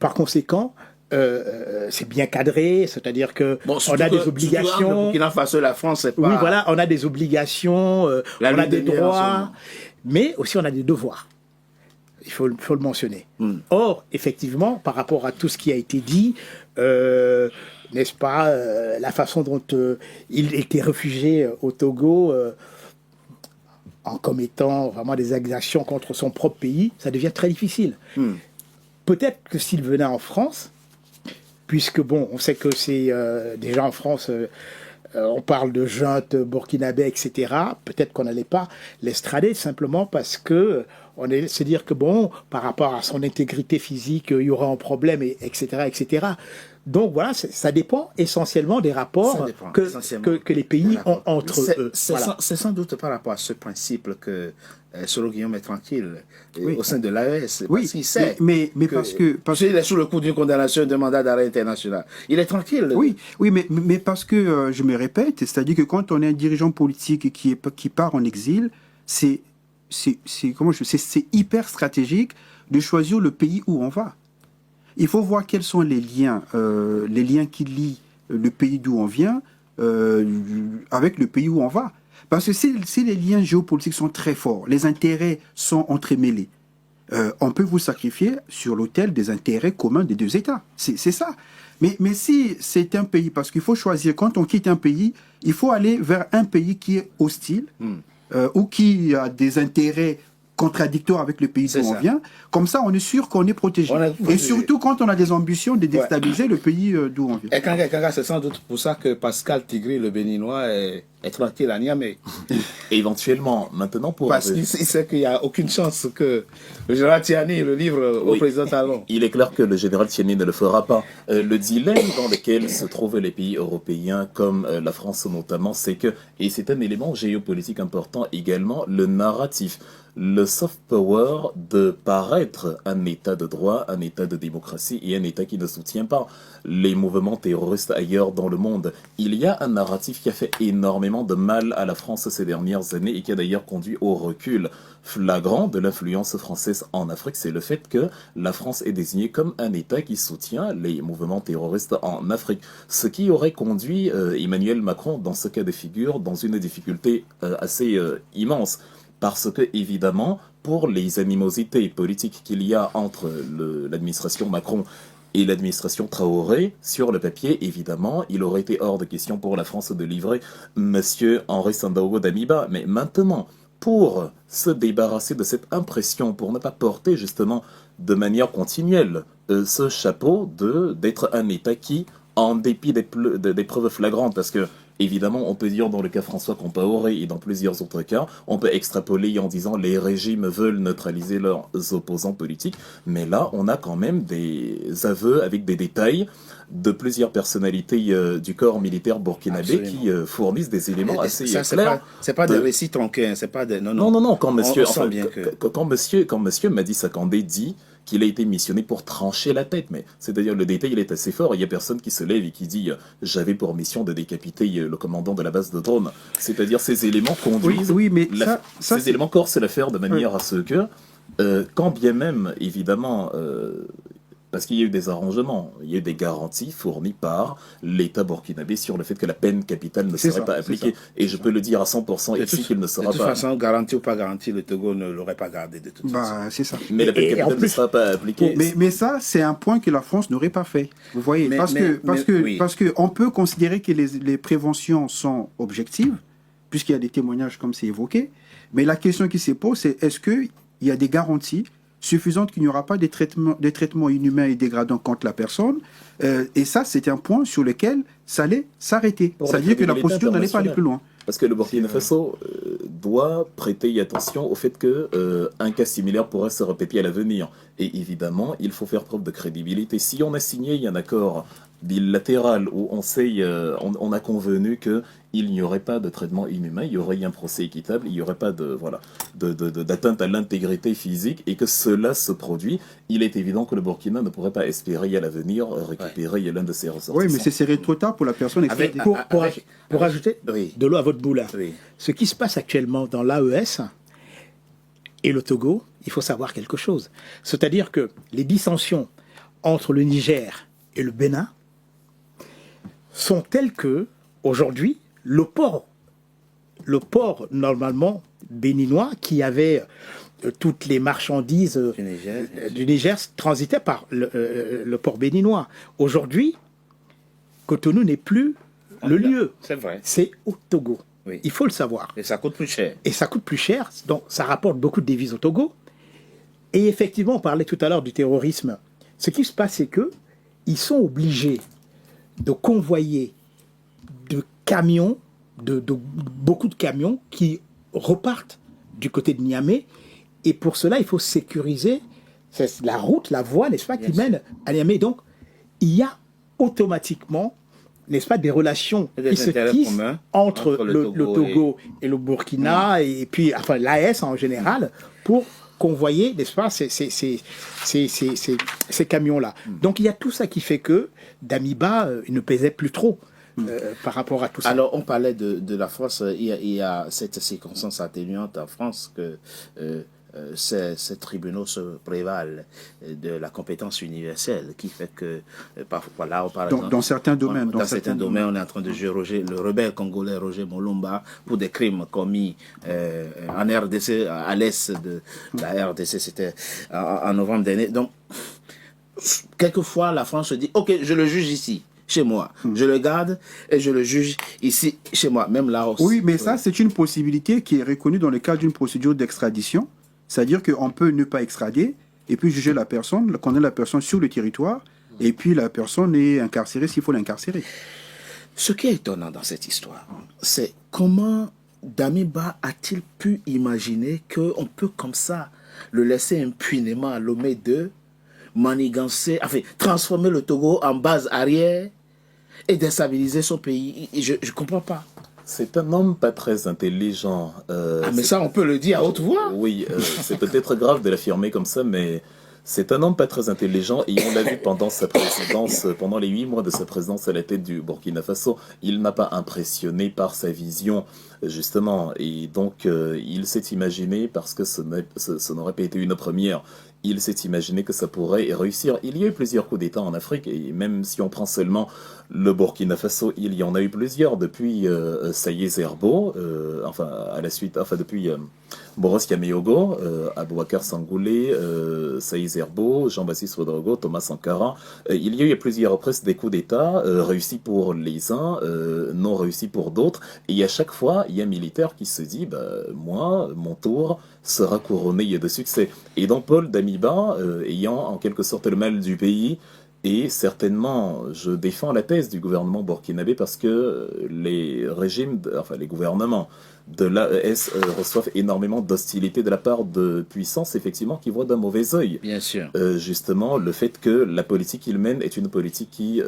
Par conséquent, c'est bien cadré, c'est-à-dire que on a des obligations. Le Burkina Faso, la France, c'est pas... Oui, voilà, on a des obligations, on a des droits, mais aussi on a des devoirs. Il faut le mentionner. Or, effectivement, par rapport à tout ce qui a été dit, n'est-ce pas, la façon dont il était réfugié au Togo, en commettant vraiment des exactions contre son propre pays, ça devient très difficile. Peut-être que s'il venait en France, puisque bon, on sait que c'est déjà en France, on parle de junte burkinabé, etc. Peut-être qu'on n'allait pas l'extrader simplement parce que on est se dire que bon, par rapport à son intégrité physique, il y aura un problème, etc., etc. Donc voilà, ça dépend essentiellement des rapports que les pays ont entre eux. C'est sans doute par rapport à ce principe que Solo Guillaume est tranquille au sein de l'AES. Oui, parce qu'il sait mais parce que il est sous le coup d'une condamnation d'un mandat d'arrêt international. Il est tranquille. Oui, mais parce que je me répète, c'est-à-dire que quand on est un dirigeant politique qui part en exil, c'est hyper stratégique de choisir le pays où on va. Il faut voir quels sont les liens qui lient le pays d'où on vient avec le pays où on va. Parce que si les liens géopolitiques sont très forts, les intérêts sont entremêlés, on peut vous sacrifier sur l'autel des intérêts communs des deux États. C'est ça. Mais si c'est un pays, parce qu'il faut choisir, quand on quitte un pays, il faut aller vers un pays qui est hostile ou qui a des intérêts contradictoire avec le pays d'où on vient. Comme ça, on est sûr qu'on est protégé. Et surtout quand on a des ambitions de déstabiliser le pays d'où on vient. Et Kanga, c'est sans doute pour ça que Pascal Tigri, le Béninois, est tranquille à Niamey. Éventuellement, maintenant pour... Parce qu'il sait qu'il n'y a aucune chance que le général Tiani le livre au président Talon. Il est clair que le général Tiani ne le fera pas. Le dilemme dans lequel se trouvent les pays européens, comme la France notamment, c'est que, et c'est un élément géopolitique important également, le narratif. Le soft power de paraître un État de droit, un État de démocratie et un État qui ne soutient pas les mouvements terroristes ailleurs dans le monde. Il y a un narratif qui a fait énormément de mal à la France ces dernières années et qui a d'ailleurs conduit au recul flagrant de l'influence française en Afrique. C'est le fait que la France est désignée comme un État qui soutient les mouvements terroristes en Afrique. Ce qui aurait conduit Emmanuel Macron, dans ce cas de figure, dans une difficulté assez immense. Parce que, évidemment, pour les animosités politiques qu'il y a entre l'administration Macron et l'administration Traoré, sur le papier, évidemment, il aurait été hors de question pour la France de livrer M. Henri Sandaogo Damiba. Mais maintenant, pour se débarrasser de cette impression, pour ne pas porter justement de manière continuelle ce chapeau d'être un État qui, en dépit des preuves flagrantes, parce que évidemment, on peut dire dans le cas François Compaoré et dans plusieurs autres cas, on peut extrapoler en disant les régimes veulent neutraliser leurs opposants politiques, mais là, on a quand même des aveux avec des détails de plusieurs personnalités du corps militaire burkinabé qui fournissent des éléments assez clairs. C'est pas des récits tronqués, c'est pas des... Non, quand monsieur Madi Sakandé dit qu'il a été missionné pour trancher la tête, mais c'est-à-dire le détail il est assez fort, il n'y a personne qui se lève et qui dit j'avais pour mission de décapiter le commandant de la base de drones, c'est-à-dire ces éléments conduisent, ces éléments corsent l'affaire de manière à ce que, quand bien même évidemment, parce qu'il y a eu des arrangements, il y a eu des garanties fournies par l'État burkinabé sur le fait que la peine capitale ne serait pas appliquée. Et je peux le dire à 100% ici qu'il ne sera pas... De toute façon, garantie ou pas garantie, le Togo ne l'aurait pas gardé de toute façon. C'est ça. Mais la peine capitale ne sera pas appliquée. Mais ça, c'est un point que la France n'aurait pas fait. Vous voyez, parce que on peut considérer que les préventions sont objectives, puisqu'il y a des témoignages comme c'est évoqué. Mais la question qui se pose, c'est est-ce qu'il y a des garanties suffisante qu'il n'y aura pas des traitements inhumains et dégradants contre la personne. Et ça, c'était un point sur lequel ça allait s'arrêter. C'est-à-dire que la procédure n'allait pas aller plus loin. Parce que le Burkina Faso doit prêter attention au fait qu'un cas similaire pourrait se répéter à l'avenir. Et évidemment, il faut faire preuve de crédibilité. Si on a signé un accord bilatéral où on a convenu qu'il n'y aurait pas de traitement inhumain, il y aurait un procès équitable, il n'y aurait pas d'atteinte à l'intégrité physique et que cela se produit, il est évident que le Burkina ne pourrait pas espérer à l'avenir récupérer l'un de ses ressortissants. Oui, mais c'est serré trop tard pour la personne. Pour ajouter de l'eau à votre boule, ce qui se passe actuellement dans l'AES et le Togo, il faut savoir quelque chose. C'est-à-dire que les dissensions entre le Niger et le Bénin sont telles que, aujourd'hui, le port normalement béninois qui avait toutes les marchandises du Niger transitaient par le port béninois. Aujourd'hui, Cotonou n'est plus le lieu. C'est vrai. C'est au Togo. Oui. Il faut le savoir. Et ça coûte plus cher. Donc ça rapporte beaucoup de devises au Togo. Et effectivement, on parlait tout à l'heure du terrorisme. Ce qui se passe, c'est que ils sont obligés de convoyer de camions, beaucoup de camions qui repartent du côté de Niamey. Et pour cela, il faut sécuriser la route, la voie, n'est-ce pas, qui mène à Niamey. Donc, il y a automatiquement, n'est-ce pas, des relations qui se tissent entre le Togo et le Burkina, et puis, enfin, l'AS en général, pour convoyer, n'est-ce pas, ces camions-là. Donc, il y a tout ça qui fait que Damiba, il ne pesait plus trop par rapport à tout ça. Alors, on parlait de la France. Il y a cette circonstance atténuante en France que ces tribunaux se prévalent de la compétence universelle, qui fait que parfois là on parle dans certains domaines, dans certains domaines on est en train de juger le rebelle congolais Roger Molumba pour des crimes commis en RDC, à l'est de la RDC, c'était en novembre dernier. Donc quelquefois la France se dit ok, je le juge ici chez moi, je le garde et je le juge ici chez moi, même là aussi. Oui, mais ça c'est une possibilité qui est reconnue dans le cadre d'une procédure d'extradition. C'est-à-dire qu'on peut ne pas extrader et puis juger la personne, condamner la personne sur le territoire, et puis la personne est incarcérée s'il faut l'incarcérer. Ce qui est étonnant dans cette histoire, c'est comment Damiba a-t-il pu imaginer qu'on peut comme ça le laisser impunément à Lomé 2, manigancer, enfin, transformer le Togo en base arrière et déstabiliser son pays. Je ne comprends pas. C'est un homme pas très intelligent. Mais ça, on peut le dire à haute voix. Oui, c'est peut-être grave de l'affirmer comme ça, mais c'est un homme pas très intelligent et on l'a vu pendant sa présidence, pendant les 8 mois de sa présidence à la tête du Burkina Faso. Il n'a pas impressionné par sa vision, justement, et donc il s'est imaginé, parce que ce n'aurait pas été une première, il s'est imaginé que ça pourrait réussir. Il y a eu plusieurs coups d'État en Afrique, et même si on prend seulement le Burkina Faso, il y en a eu plusieurs depuis Saïd Zerbo, depuis Boros Kameyogo, Aboubacar Sangoulé, Saïd Zerbo, Jean-Baptiste Ouedraogo, Thomas Sankara. Il y a eu plusieurs reprises des coups d'État, réussis pour les uns, non réussis pour d'autres, et à chaque fois, il y a un militaire qui se dit, moi, mon tour sera couronné de succès. Et donc Paul Damiba, ayant en quelque sorte le mal du pays, et certainement, je défends la thèse du gouvernement burkinabé parce que les gouvernements de l'AES reçoivent énormément d'hostilité de la part de puissances, effectivement, qui voient d'un mauvais œil. Bien sûr. Justement, le fait que la politique qu'il mène est une politique qui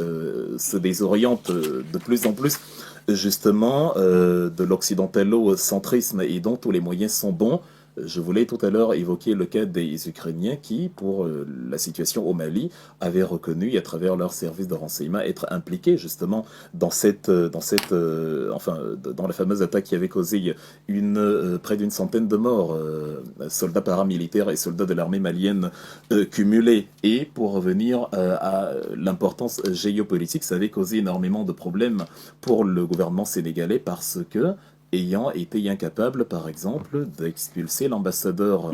se désoriente de plus en plus, justement, de l'occidentalo-centrisme, et dont tous les moyens sont bons. Je voulais tout à l'heure évoquer le cas des Ukrainiens qui, pour la situation au Mali, avaient reconnu à travers leur service de renseignement être impliqués justement dans la fameuse attaque qui avait causé près d'une centaine de morts, soldats paramilitaires et soldats de l'armée malienne cumulés. Et pour revenir à l'importance géopolitique, ça avait causé énormément de problèmes pour le gouvernement sénégalais parce que ayant été incapable, par exemple, d'expulser l'ambassadeur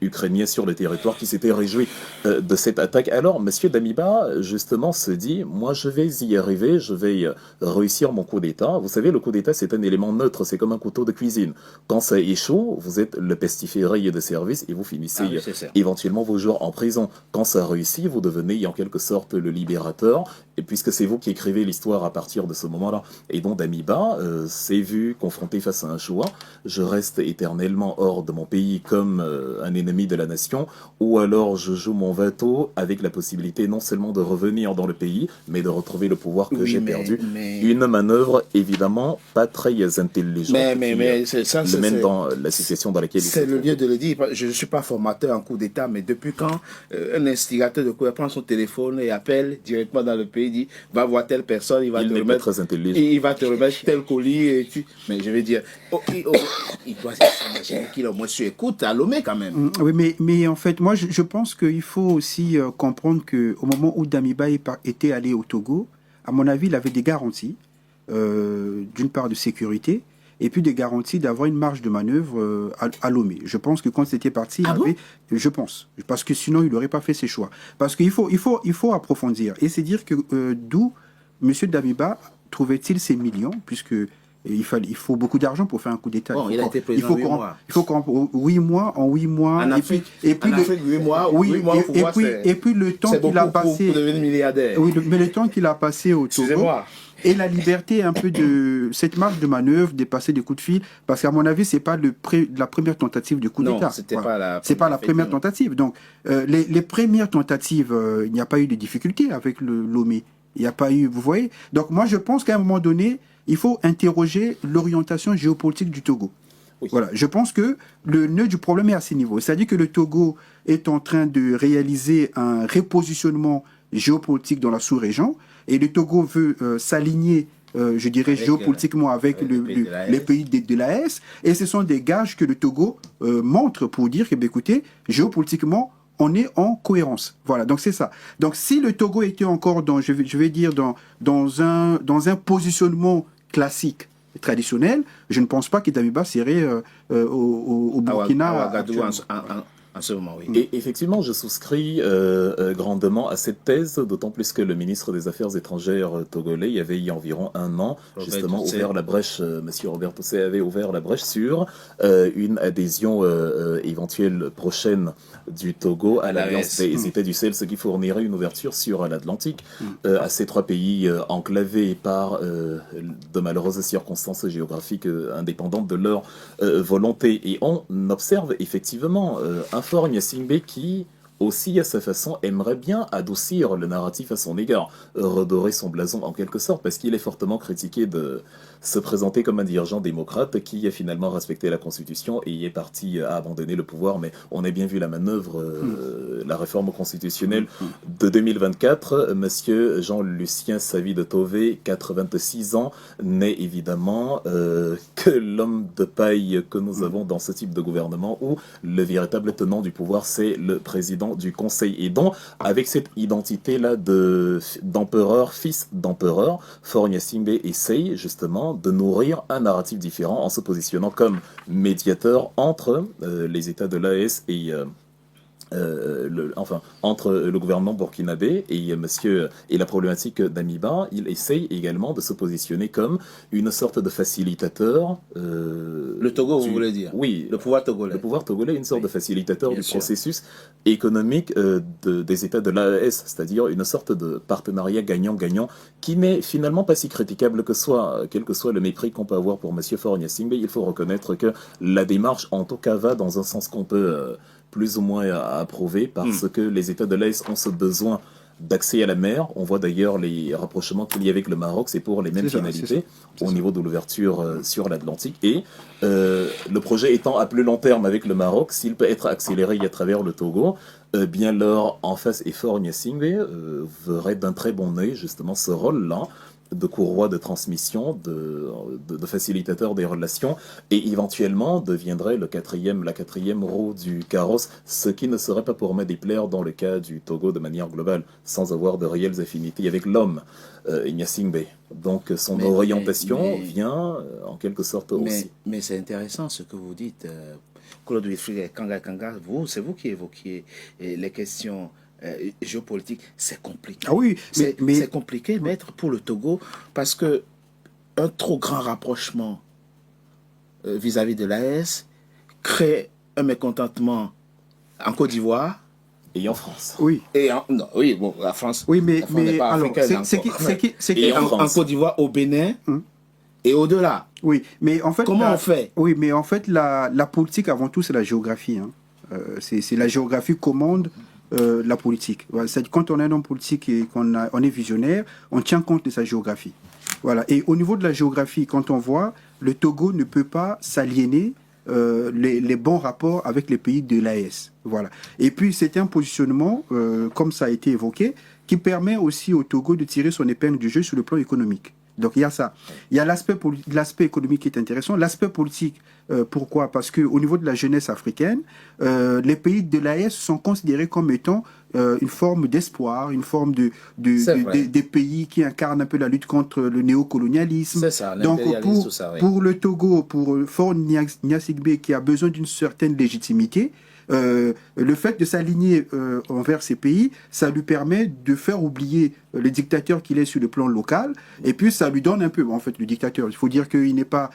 ukrainien sur le territoire qui s'était réjoui de cette attaque. Alors, M. Damiba, justement, se dit, moi, je vais y arriver, je vais réussir mon coup d'État. Vous savez, le coup d'État, c'est un élément neutre, c'est comme un couteau de cuisine. Quand ça échoue, vous êtes le pestiféré de service et vous finissez éventuellement vos jours en prison. Quand ça réussit, vous devenez en quelque sorte le libérateur, et puisque c'est vous qui écrivez l'histoire à partir de ce moment-là. Et donc Damiba s'est vu confronté face à un choix. Je reste éternellement hors de mon pays comme un ennemi de la nation, ou alors je joue mon veto avec la possibilité non seulement de revenir dans le pays, mais de retrouver le pouvoir que j'ai perdu. Une manœuvre évidemment pas très intelligente le mène dans la situation dans laquelle il c'est le lieu de le dire. Je ne suis pas formateur en coup d'État, mais depuis quand un instigateur de coup d'État prend son téléphone et appelle directement dans le pays, dit va voir telle personne, il va te remettre tel colis, et mais je vais dire il doit s'imaginer qu'il au moins se écoute à Lomé quand même. Oui, mais en fait, moi je pense qu'il faut aussi comprendre qu'au moment où Damiba était allé au Togo, à mon avis, il avait des garanties, d'une part de sécurité, et puis des garanties d'avoir une marge de manœuvre à Lomé. Je pense que quand c'était parti, je pense, parce que sinon il n'aurait pas fait ses choix. Parce qu'il faut approfondir, et c'est dire que d'où M. Damiba trouvait-il ces millions, puisque Et il faut beaucoup d'argent pour faire un coup d'État. Bon, il a été président 8 mois. Il faut qu'on 8 mois, en 8 mois. En Afrique, et puis 8 mois, oui, 8 mois au pouvoir, et puis le temps qu'il a passé. Pour devenir milliardaire. Oui, mais le temps qu'il a passé au Togo. Excusez-moi. Et la liberté un peu de cette marge de manœuvre, de passer des coups de fil, parce qu'à mon avis, c'est pas la première tentative de coup d'État. Non, c'était pas la. C'est pas la première tentative. Donc, les premières tentatives, il n'y a pas eu de difficultés avec le Lomé. Il n'y a pas eu, vous voyez. Donc, moi, je pense qu'à un moment donné, il faut interroger l'orientation géopolitique du Togo. Oui. Voilà, je pense que le nœud du problème est à ce niveau. C'est-à-dire que le Togo est en train de réaliser un repositionnement géopolitique dans la sous-région, et le Togo veut s'aligner, je dirais, géopolitiquement avec les pays de l'AES, et ce sont des gages que le Togo montre pour dire que, écoutez, géopolitiquement, on est en cohérence. Voilà, donc c'est ça. Donc si le Togo était encore je vais dire, dans un positionnement classique, traditionnel, je ne pense pas que Damiba serait au Burkina. En ce moment, oui. Et effectivement, je souscris grandement à cette thèse, d'autant plus que le ministre des Affaires étrangères togolais, il y avait environ un an, justement, ouvert la brèche, Monsieur Robert Toussé avait ouvert la brèche sur une adhésion éventuelle prochaine du Togo à l'Alliance des États du Sahel, ce qui fournirait une ouverture sur l'Atlantique à ces trois pays enclavés par de malheureuses circonstances géographiques indépendantes de leur volonté. Et on observe effectivement un Faure Gnassingbé qui, aussi à sa façon, aimerait bien adoucir le narratif à son égard, redorer son blason en quelque sorte, parce qu'il est fortement critiqué de se présenter comme un dirigeant démocrate qui a finalement respecté la Constitution et y est parti à abandonner le pouvoir. Mais on a bien vu la manœuvre, la réforme constitutionnelle de 2024. Monsieur Jean-Lucien Savy de Tové, 86 ans, n'est évidemment que l'homme de paille que nous avons dans ce type de gouvernement où le véritable tenant du pouvoir, c'est le président du Conseil. Et donc, avec cette identité-là d'empereur, fils d'empereur, Faure Gnassingbé essaye justement de nourrir un narratif différent en se positionnant comme médiateur entre les États de l'AES et entre le gouvernement burkinabé et la problématique d'Amiba. Il essaye également de se positionner comme une sorte de facilitateur. Le Togo, vous voulez dire? Oui. Le pouvoir togolais. Le pouvoir togolais, une sorte de facilitateur du sûr. processus économique des États de l'AES, c'est-à-dire une sorte de partenariat gagnant-gagnant qui n'est finalement pas si critiquable que soit, quel que soit le mépris qu'on peut avoir pour M. Faure Gnassingbé. Il faut reconnaître que la démarche, en tout cas, va dans un sens qu'on peut plus ou moins approuver, parce que les États de l'Est ont ce besoin d'accès à la mer. On voit d'ailleurs les rapprochements qu'il y a avec le Maroc, c'est pour les mêmes finalités au niveau de l'ouverture sur l'Atlantique. Et le projet étant à plus long terme avec le Maroc, s'il peut être accéléré à travers le Togo, bien leur en face et Faure Gnassingbé verrait d'un très bon œil justement ce rôle-là de courroie de transmission, de facilitateur des relations, et éventuellement deviendrait la quatrième roue du carrosse, ce qui ne serait pas pour me déplaire dans le cas du Togo de manière globale, sans avoir de réelles affinités avec l'homme, Gnassingbé. Donc son orientation vient en quelque sorte aussi. Mais c'est intéressant ce que vous dites, Claude Wilfried Kanga, c'est vous qui évoquiez les questions géopolitique, c'est compliqué. Ah oui, c'est compliqué, maître, pour le Togo, parce que un trop grand rapprochement vis-à-vis de l'AES crée un mécontentement en Côte d'Ivoire et en France. Oui. La France. Oui, mais alors, en Côte d'Ivoire, au Bénin et au-delà. Oui, mais en fait, comment on fait? Oui, mais en fait, la politique avant tout, c'est la géographie. C'est la géographie commande. La politique. Voilà, quand on est un homme politique et on est visionnaire, on tient compte de sa géographie. Voilà. Et au niveau de la géographie, quand on voit, le Togo ne peut pas s'aliéner les bons rapports avec les pays de l'AES. Voilà. Et puis, c'est un positionnement, comme ça a été évoqué, qui permet aussi au Togo de tirer son épingle du jeu sur le plan économique. Donc il y a ça. Il y a l'aspect économique qui est intéressant. L'aspect politique, pourquoi? Parce qu'au niveau de la jeunesse africaine, les pays de l'AES sont considérés comme étant une forme d'espoir, une forme des pays qui incarnent un peu la lutte contre le néocolonialisme. C'est ça, donc pour le Togo, pour Faure Gnassingbé qui a besoin d'une certaine légitimité, le fait de s'aligner envers ces pays, ça lui permet de faire oublier le dictateur qu'il est sur le plan local, et puis ça lui donne un peu, en fait, le dictateur. Il faut dire qu'il n'est pas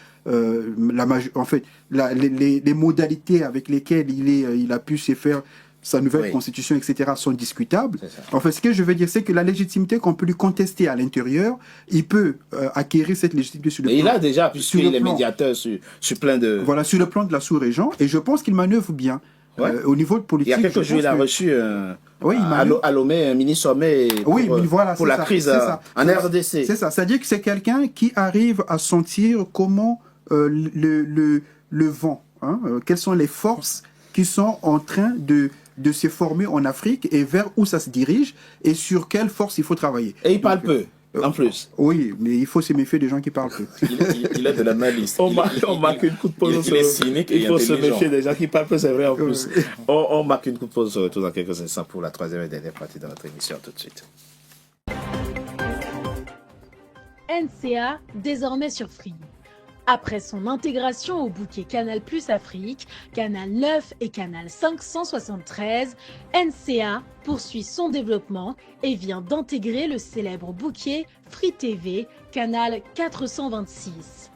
les modalités avec lesquelles il a pu se faire sa nouvelle constitution, etc., sont discutables. En fait, ce que je veux dire, c'est que la légitimité qu'on peut lui contester à l'intérieur, il peut acquérir cette légitimité sur le plan. Il a déjà, puisqu'il est médiateur sur plein de... Voilà, sur le plan de la sous-région, et je pense qu'il manœuvre bien. Au niveau de politique... Il y a quelques jours, il a reçu à Lomé, un mini-sommet pour la crise en RDC. C'est ça, c'est-à-dire que c'est quelqu'un qui arrive à sentir comment le vent, quelles sont les forces qui sont en train de se former en Afrique et vers où ça se dirige et sur quelle force il faut travailler. Et il parle peu, en plus. Oui, mais il faut se méfier des gens qui parlent peu. Il a de l'analyse. On marque une coup de pause. Il est cynique et il faut se intelligent. méfier des gens qui parlent peu, c'est vrai en plus. On marque une coup de pause, on se retrouve dans quelques instants pour la troisième et dernière partie de notre émission. Tout de suite. NCA, désormais sur Free. Après son intégration au bouquet Canal Plus Afrique, Canal 9 et Canal 573, NCA poursuit son développement et vient d'intégrer le célèbre bouquet Free TV, Canal 426.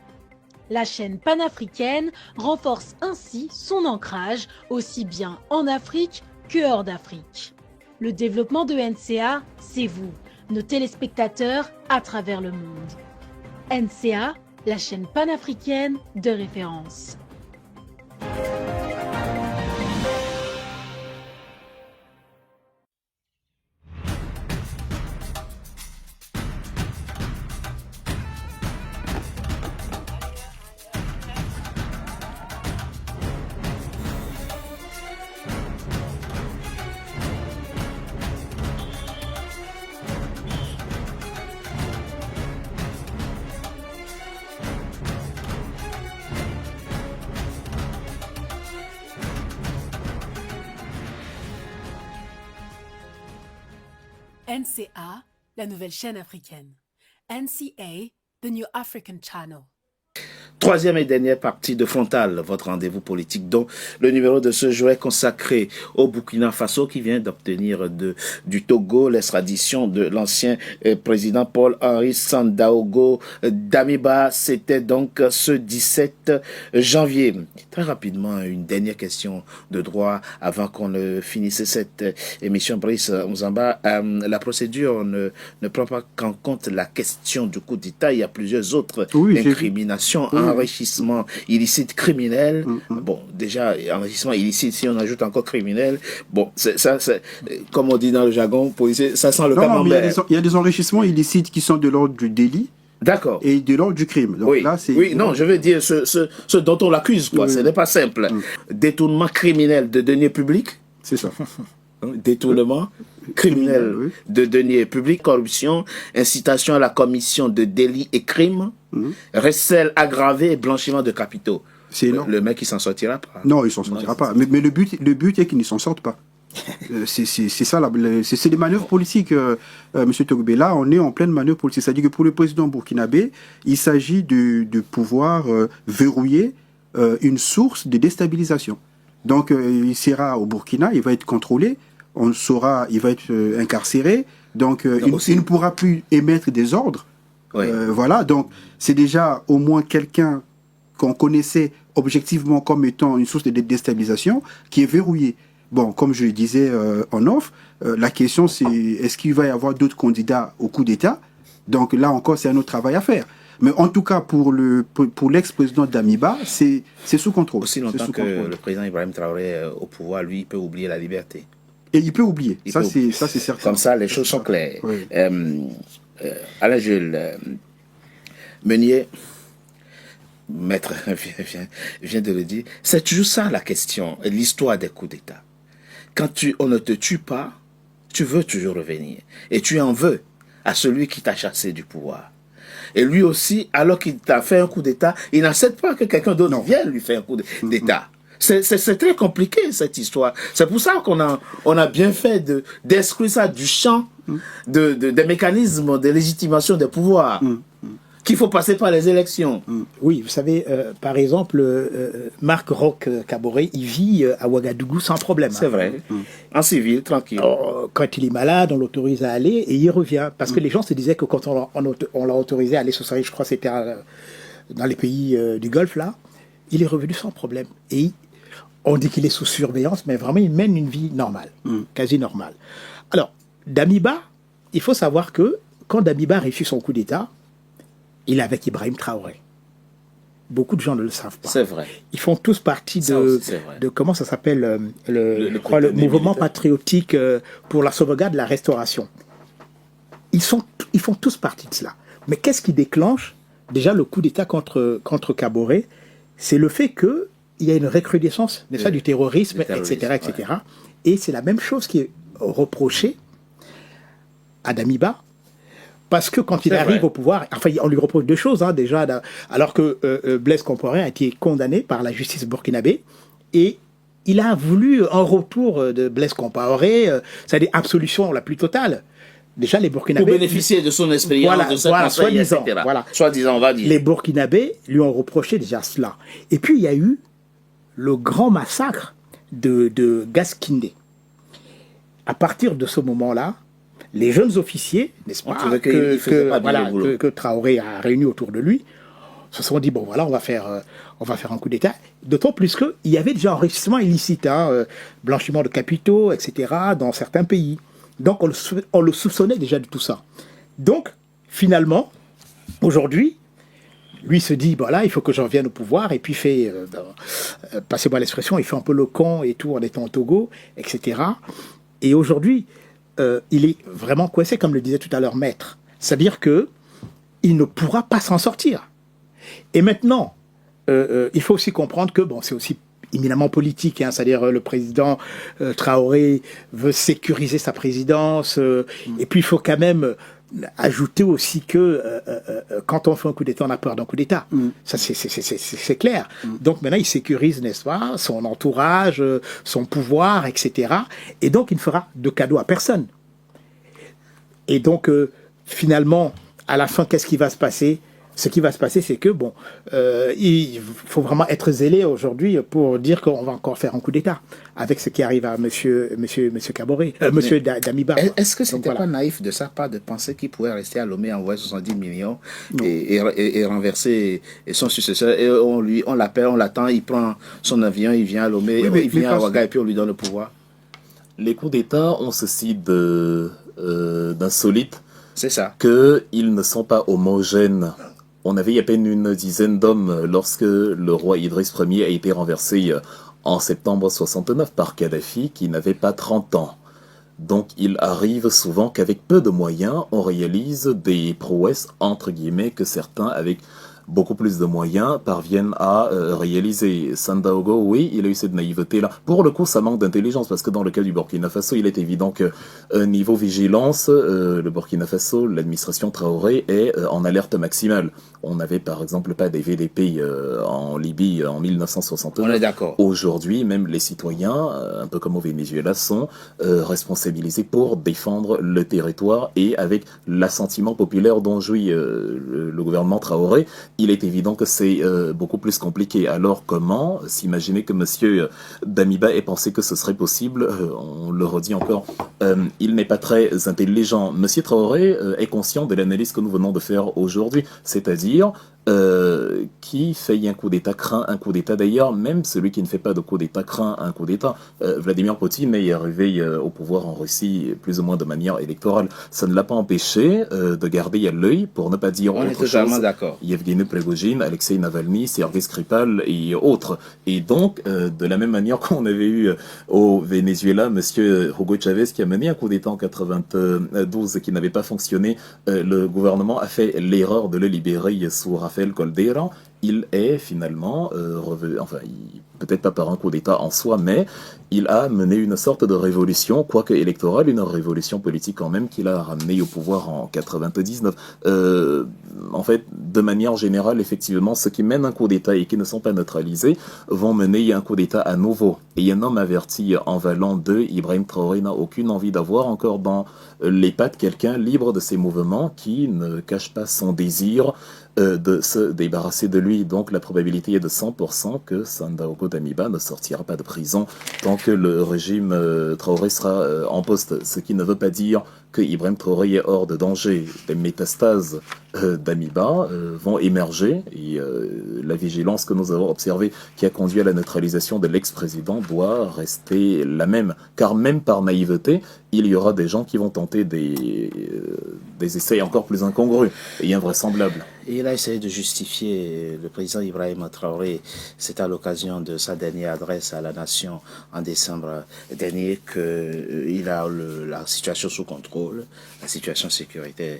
La chaîne panafricaine renforce ainsi son ancrage aussi bien en Afrique que hors d'Afrique. Le développement de NCA, c'est vous, nos téléspectateurs à travers le monde. NCA, la chaîne panafricaine de référence. NCA, la nouvelle chaîne africaine. NCA, the New African Channel. Troisième et dernière partie de Frontal, votre rendez-vous politique dont le numéro de ce jour est consacré au Burkina Faso qui vient d'obtenir du Togo l'extradition de l'ancien président Paul-Henri Sandaogo Damiba. C'était donc ce 17 janvier. Très rapidement, une dernière question de droit avant qu'on ne finisse cette émission. Brice Mzamba, la procédure ne prend pas en compte la question du coup d'État. Il y a plusieurs autres incriminations. Enrichissement illicite criminel. Bon, déjà, enrichissement illicite, si on ajoute encore criminel, bon, ça, comme on dit dans le jargon policier, ça sent le camembert. Il y a des enrichissements illicites qui sont de l'ordre du délit. D'accord. Et de l'ordre du crime. Donc, là, non, je veux dire ce dont on l'accuse, quoi. Ce n'est pas simple. Détournement criminel de deniers publics. C'est ça. Détournement criminel de deniers publics, corruption, incitation à la commission de délits et crimes, recel aggravé et blanchiment de capitaux. Le mec, il s'en sortira pas. Non, il s'en sortira pas. Mais le but est qu'il ne s'en sorte pas. C'est ça, c'est des manœuvres politiques, Monsieur Togbé. Là, on est en pleine manœuvre politique. C'est-à-dire que pour le président burkinabé, il s'agit de pouvoir verrouiller une source de déstabilisation. Donc, il sera au Burkina, il va être contrôlé, on saura, il va être incarcéré, donc il ne pourra plus émettre des ordres. Voilà, donc c'est déjà au moins quelqu'un qu'on connaissait objectivement comme étant une source de déstabilisation qui est verrouillé. Bon, comme je le disais en off, la question c'est est-ce qu'il va y avoir d'autres candidats au coup d'État? Donc là encore, c'est un autre travail à faire. Mais en tout cas, pour l'ex-président Damiba, c'est sous contrôle. Aussi longtemps que le président Ibrahim Traoré est au pouvoir, lui, il peut oublier la liberté. Et il peut oublier. Ça, c'est certain. Comme ça, les choses sont claires. Oui. Alain Jules, Meunier, maître vient de le dire, c'est toujours ça la question, l'histoire des coups d'État. Quand on ne te tue pas, tu veux toujours revenir. Et tu en veux à celui qui t'a chassé du pouvoir. Et lui aussi, alors qu'il t'a fait un coup d'État, il n'accepte pas que quelqu'un d'autre vienne lui faire un coup d'État. C'est très compliqué, cette histoire. C'est pour ça qu'on a bien fait d'exclure ça du champ des mécanismes de légitimation des pouvoirs. qu'il faut passer par les élections. Oui, vous savez, par exemple, Marc Roch Kaboré, il vit à Ouagadougou sans problème. C'est vrai. En civil, tranquille. Quand il est malade, on l'autorise à aller et il revient. Parce que les gens se disaient que quand on l'a autorisé à aller sur je crois que c'était dans les pays du Golfe, là, il est revenu sans problème. Et on dit qu'il est sous surveillance, mais vraiment, il mène une vie normale, quasi normale. Alors, Damiba, il faut savoir que quand Damiba réussit son coup d'État, il est avec Ibrahim Traoré. Beaucoup de gens ne le savent pas. C'est vrai. Ils font tous partie de comment ça s'appelle, le mouvement patriotique pour la sauvegarde de la restauration. Ils font tous partie de cela. Mais qu'est-ce qui déclenche déjà le coup d'État contre Kaboré? C'est le fait qu'il y a une recrudescence du terrorisme, etc. Ouais. Et c'est la même chose qui est reprochée à Damiba. Parce que quand il arrive au pouvoir, enfin, on lui reproche deux choses, déjà, alors que Blaise Compaoré a été condamné par la justice burkinabé, et il a voulu un retour de Blaise Compaoré, c'est-à-dire absolution la plus totale. Déjà, les Burkinabés... Pour bénéficier de son expérience, de son conseil, etc. Soi-disant, on va dire. Les Burkinabés lui ont reproché déjà cela. Et puis, il y a eu le grand massacre de Gaskindé. À partir de ce moment-là, les jeunes officiers, n'est-ce pas, que Traoré a réunis autour de lui, se sont dit, bon voilà, on va faire un coup d'État. D'autant plus qu'il y avait déjà enrichissement illicite, blanchiment de capitaux, etc., dans certains pays. Donc on le soupçonnait déjà de tout ça. Donc, finalement, aujourd'hui, lui se dit, voilà, il faut que je revienne au pouvoir, et puis fait, passez-moi l'expression, il fait un peu le con et tout en étant au Togo, etc. Et aujourd'hui, il est vraiment coincé, comme le disait tout à l'heure Maître. C'est-à-dire qu'il ne pourra pas s'en sortir. Et maintenant, il faut aussi comprendre que, bon, c'est aussi éminemment politique, c'est-à-dire le président Traoré veut sécuriser sa présidence, et puis il faut quand même ajouter aussi que quand on fait un coup d'État, on a peur d'un coup d'État. Ça, c'est clair. Donc maintenant, il sécurise, n'est-ce pas, son entourage, son pouvoir, etc. Et donc, il ne fera de cadeau à personne. Et donc, finalement, à la fin, qu'est-ce qui va se passer ? Ce qui va se passer, c'est que, bon, il faut vraiment être zélé aujourd'hui pour dire qu'on va encore faire un coup d'État avec ce qui arrive à monsieur Kaboré, monsieur Damiba. Est-ce que c'était pas naïf de sa part de penser qu'il pouvait rester à Lomé, envoyer 70 millions et renverser son successeur, et on l'appelle, on l'attend, il prend son avion, il vient à Lomé, il vient à Ouaga et puis on lui donne le pouvoir. Les coups d'État ont ceci d'insolite. C'est ça. Qu'ils ne sont pas homogènes. On avait à peine une dizaine d'hommes lorsque le roi Idriss Ier a été renversé en septembre 69 par Kadhafi, qui n'avait pas 30 ans. Donc il arrive souvent qu'avec peu de moyens, on réalise des prouesses, entre guillemets, que certains, avec beaucoup plus de moyens, parviennent à réaliser. Sandaogo, oui, il a eu cette naïveté-là. Pour le coup, ça manque d'intelligence, parce que dans le cas du Burkina Faso, il est évident que niveau vigilance, le Burkina Faso, l'administration Traoré est en alerte maximale. On n'avait par exemple pas des VDP en Libye en 1969. On est d'accord. Aujourd'hui, même les citoyens, un peu comme au Venezuela, sont responsabilisés pour défendre le territoire, et avec l'assentiment populaire dont jouit le gouvernement Traoré, il est évident que c'est beaucoup plus compliqué. Alors comment s'imaginer que monsieur Damiba ait pensé que ce serait possible? On le redit encore, il n'est pas très intelligent. Monsieur Traoré est conscient de l'analyse que nous venons de faire aujourd'hui, c'est-à-dire qui fait un coup d'État craint un coup d'État. D'ailleurs, même celui qui ne fait pas de coup d'État craint un coup d'État. Vladimir Poutine est arrivé au pouvoir en Russie plus ou moins de manière électorale. Ça ne l'a pas empêché de garder à l'œil, pour ne pas dire autre chose. On est totalement d'accord. Yevgeny Prigojine, Alexei Navalny, Sergei Skripal et autres. Et donc, de la même manière qu'on avait eu au Venezuela, monsieur Hugo Chavez qui a mené un coup d'État en 92 qui n'avait pas fonctionné, le gouvernement a fait l'erreur de le libérer sous Rafael Caldera. Il est finalement revenu, enfin, peut-être pas par un coup d'État en soi, mais il a mené une sorte de révolution, quoique électorale, une révolution politique quand même, qu'il a ramené au pouvoir en 99. En fait, de manière générale, effectivement, ceux qui mènent un coup d'État et qui ne sont pas neutralisés vont mener un coup d'État à nouveau. Et un homme averti en valant d'eux, Ibrahim Traoré n'a aucune envie d'avoir encore dans les pattes quelqu'un libre de ses mouvements, qui ne cache pas son désir de se débarrasser de lui. Donc la probabilité est de 100% que Sandaogo Damiba ne sortira pas de prison tant que le régime Traoré sera en poste. Ce qui ne veut pas dire que Ibrahim Traoré est hors de danger. Les métastases d'Amiba vont émerger et la vigilance que nous avons observée qui a conduit à la neutralisation de l'ex-président doit rester la même. Car même par naïveté, il y aura des gens qui vont tenter des essais encore plus incongrus et invraisemblables. Et il a essayé de justifier, le président Ibrahim Traoré, c'est à l'occasion de sa dernière adresse à la nation en décembre dernier qu'il a la situation sous contrôle, la situation sécuritaire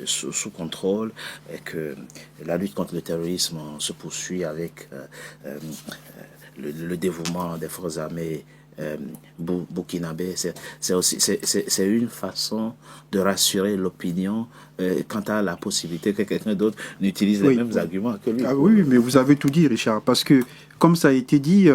sous contrôle, et que la lutte contre le terrorisme se poursuit avec le dévouement des forces armées burkinabé. C'est une façon de rassurer l'opinion quant à la possibilité que quelqu'un d'autre n'utilise les mêmes arguments que lui. Ah oui, mais vous avez tout dit, Richard, parce que, comme ça a été dit,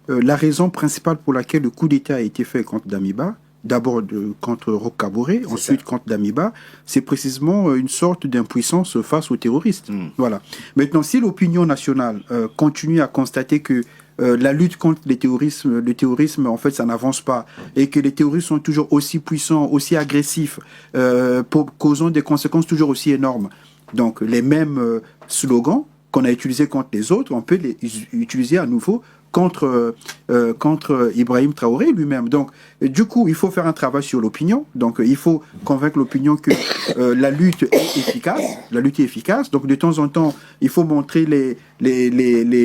la raison principale pour laquelle le coup d'État a été fait contre Damiba, d'abord contre Roch Kaboré, ensuite contre Damiba, c'est précisément une sorte d'impuissance face aux terroristes. Voilà. Maintenant, si l'opinion nationale continue à constater que la lutte contre le terrorisme, en fait, ça n'avance pas, et que les terroristes sont toujours aussi puissants, aussi agressifs, causant des conséquences toujours aussi énormes. Donc, les mêmes slogans qu'on a utilisés contre les autres, on peut les utiliser à nouveau contre Ibrahim Traoré lui-même. Donc, du coup, il faut faire un travail sur l'opinion. Donc, il faut convaincre l'opinion que la lutte est efficace. La lutte est efficace. Donc, de temps en temps, il faut montrer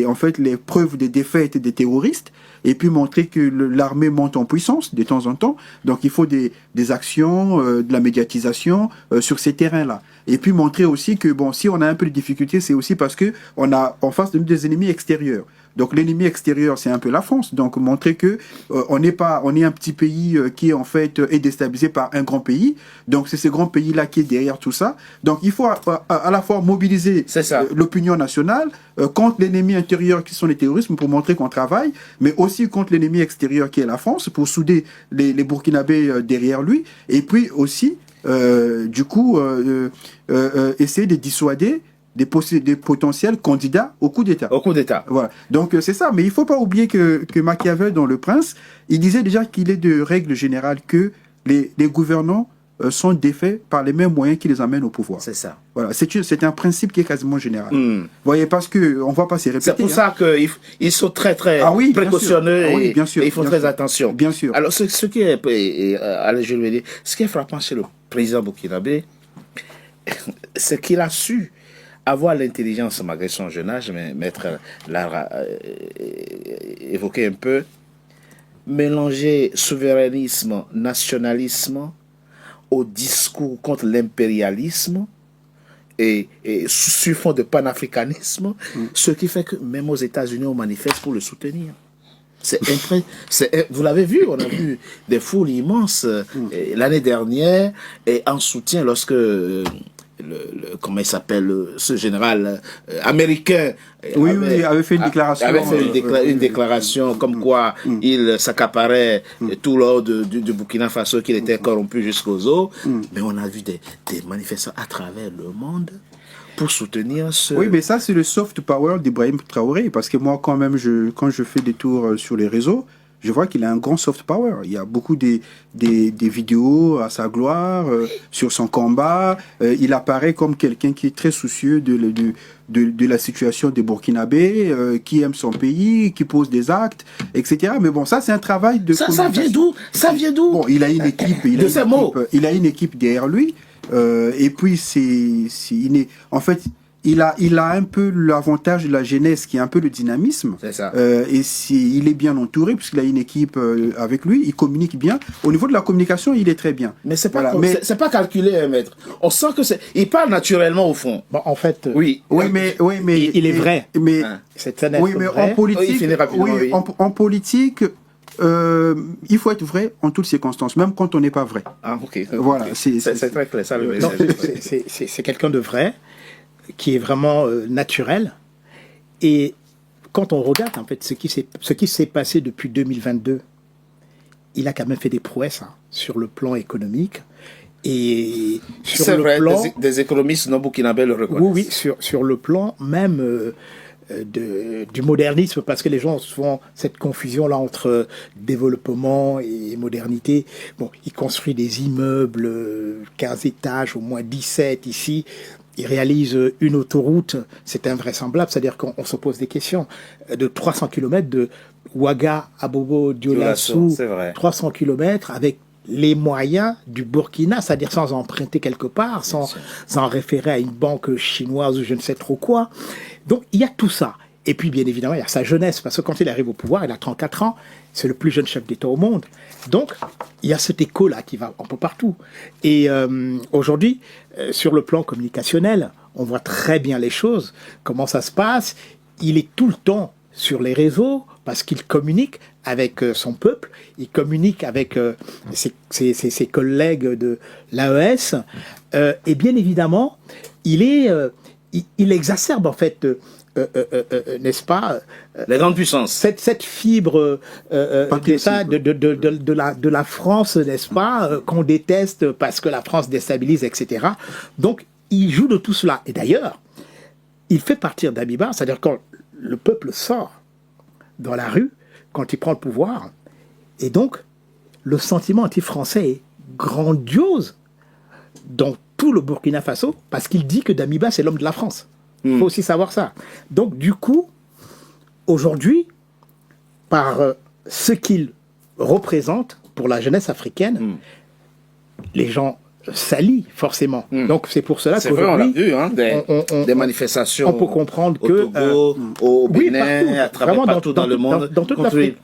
en fait, les preuves des défaites des terroristes et puis montrer que l'armée monte en puissance de temps en temps. Donc, il faut des actions, de la médiatisation sur ces terrains-là. Et puis montrer aussi que, bon, si on a un peu de difficultés, c'est aussi parce que on a en face de nous des ennemis extérieurs. Donc l'ennemi extérieur, c'est un peu la France. Donc montrer que on est un petit pays qui en fait est déstabilisé par un grand pays. Donc c'est ce grand pays-là qui est derrière tout ça. Donc il faut à la fois mobiliser l'opinion nationale contre l'ennemi intérieur qui sont les terroristes pour montrer qu'on travaille, mais aussi contre l'ennemi extérieur qui est la France pour souder les Burkinabés derrière lui. Et puis aussi essayer de dissuader des potentiels candidats au coup d'État. Au coup d'État. Voilà. Donc c'est ça. Mais il ne faut pas oublier que Machiavel, dans Le Prince, il disait déjà qu'il est de règle générale que les gouvernants sont défaits par les mêmes moyens qui les amènent au pouvoir. C'est ça. Voilà. C'est un principe qui est quasiment général. Vous voyez, parce qu'on ne va pas s'y répéter. C'est pour ça qu'ils sont très précautionneux et ils font très attention. Bien sûr. Alors, ce qui est, allez, je vais dire, ce qui est frappant chez le président burkinabé, c'est qu'il a su avoir l'intelligence, malgré son jeune âge, mais Maître l'a évoqué un peu, mélanger souverainisme, nationalisme au discours contre l'impérialisme et sur fond de panafricanisme, ce qui fait que même aux États-Unis, on manifeste pour le soutenir. Vous l'avez vu, on a vu des foules immenses l'année dernière et en soutien lorsque comment il s'appelle, ce général américain avait fait une déclaration. Avait fait une déclaration comme quoi il s'accaparait tout l'or du Burkina Faso, qu'il était corrompu jusqu'aux os. Mais on a vu des manifestants à travers le monde pour soutenir ce... Oui, mais ça, c'est le soft power d'Ibrahim Traoré. Parce que moi, quand même, quand je fais des tours sur les réseaux, je vois qu'il a un grand soft power. Il y a beaucoup des vidéos à sa gloire, sur son combat. Il apparaît comme quelqu'un qui est très soucieux de la situation des Burkinabés, qui aime son pays, qui pose des actes, etc. Mais bon, ça, c'est un travail de... Ça vient d'où? Ça vient d'où? Bon, il a une équipe. Il a une équipe derrière lui. Et puis, en fait... Il a un peu l'avantage de la jeunesse qui est un peu le dynamisme. C'est ça. Il est bien entouré puisqu'il a une équipe avec lui. Il communique bien. Au niveau de la communication, il est très bien. Mais c'est pas pas calculé, maître. On sent que il parle naturellement au fond. Bon, en fait. Oui, mais il est vrai. Mais c'est un être vrai. En politique, il faut être vrai en toutes circonstances, même quand on n'est pas vrai. Ah, ok. Voilà. C'est très clair. Ça, le message. C'est quelqu'un de vrai, qui est vraiment naturel. Et quand on regarde en fait ce qui s'est passé depuis 2022, il a quand même fait des prouesses sur le plan économique. Et sur C'est le vrai, plan, des économistes non burkinabés le reconnaissent. oui, sur le plan même du modernisme, parce que les gens ont souvent cette confusion-là entre développement et modernité. Bon, il construit des immeubles, 15 étages, au moins 17 ici. Il réalise une autoroute, c'est invraisemblable, c'est-à-dire qu'on se pose des questions. De 300 km de Ouaga à Bobo Dioulasso, c'est vrai. 300 km avec les moyens du Burkina, c'est-à-dire sans emprunter quelque part, sans référer à une banque chinoise ou je ne sais trop quoi. Donc il y a tout ça. Et puis bien évidemment, il y a sa jeunesse, parce que quand il arrive au pouvoir, il a 34 ans, c'est le plus jeune chef d'État au monde. Donc il y a cet écho-là qui va un peu partout. Et aujourd'hui, sur le plan communicationnel, on voit très bien les choses, comment ça se passe. Il est tout le temps sur les réseaux, parce qu'il communique avec son peuple, il communique avec ses collègues de l'AES, et bien évidemment, il exacerbe en fait, n'est-ce pas, les grandes puissances. cette fibre de la France, n'est-ce pas, qu'on déteste parce que la France déstabilise, etc. Donc, il joue de tout cela. Et d'ailleurs, il fait partir Damiba, c'est-à-dire quand le peuple sort dans la rue, quand il prend le pouvoir, et donc le sentiment anti-français est grandiose dans tout le Burkina Faso, parce qu'il dit que Damiba c'est l'homme de la France. Il faut aussi savoir ça. Donc du coup, aujourd'hui, par ce qu'il représente pour la jeunesse africaine, les gens s'allient forcément. Donc c'est pour cela qu'aujourd'hui, c'est vrai, on l'a vu, des manifestations. On peut comprendre au que Togo, au Bénin, partout, à travers partout dans le monde. dans toute l'Afrique.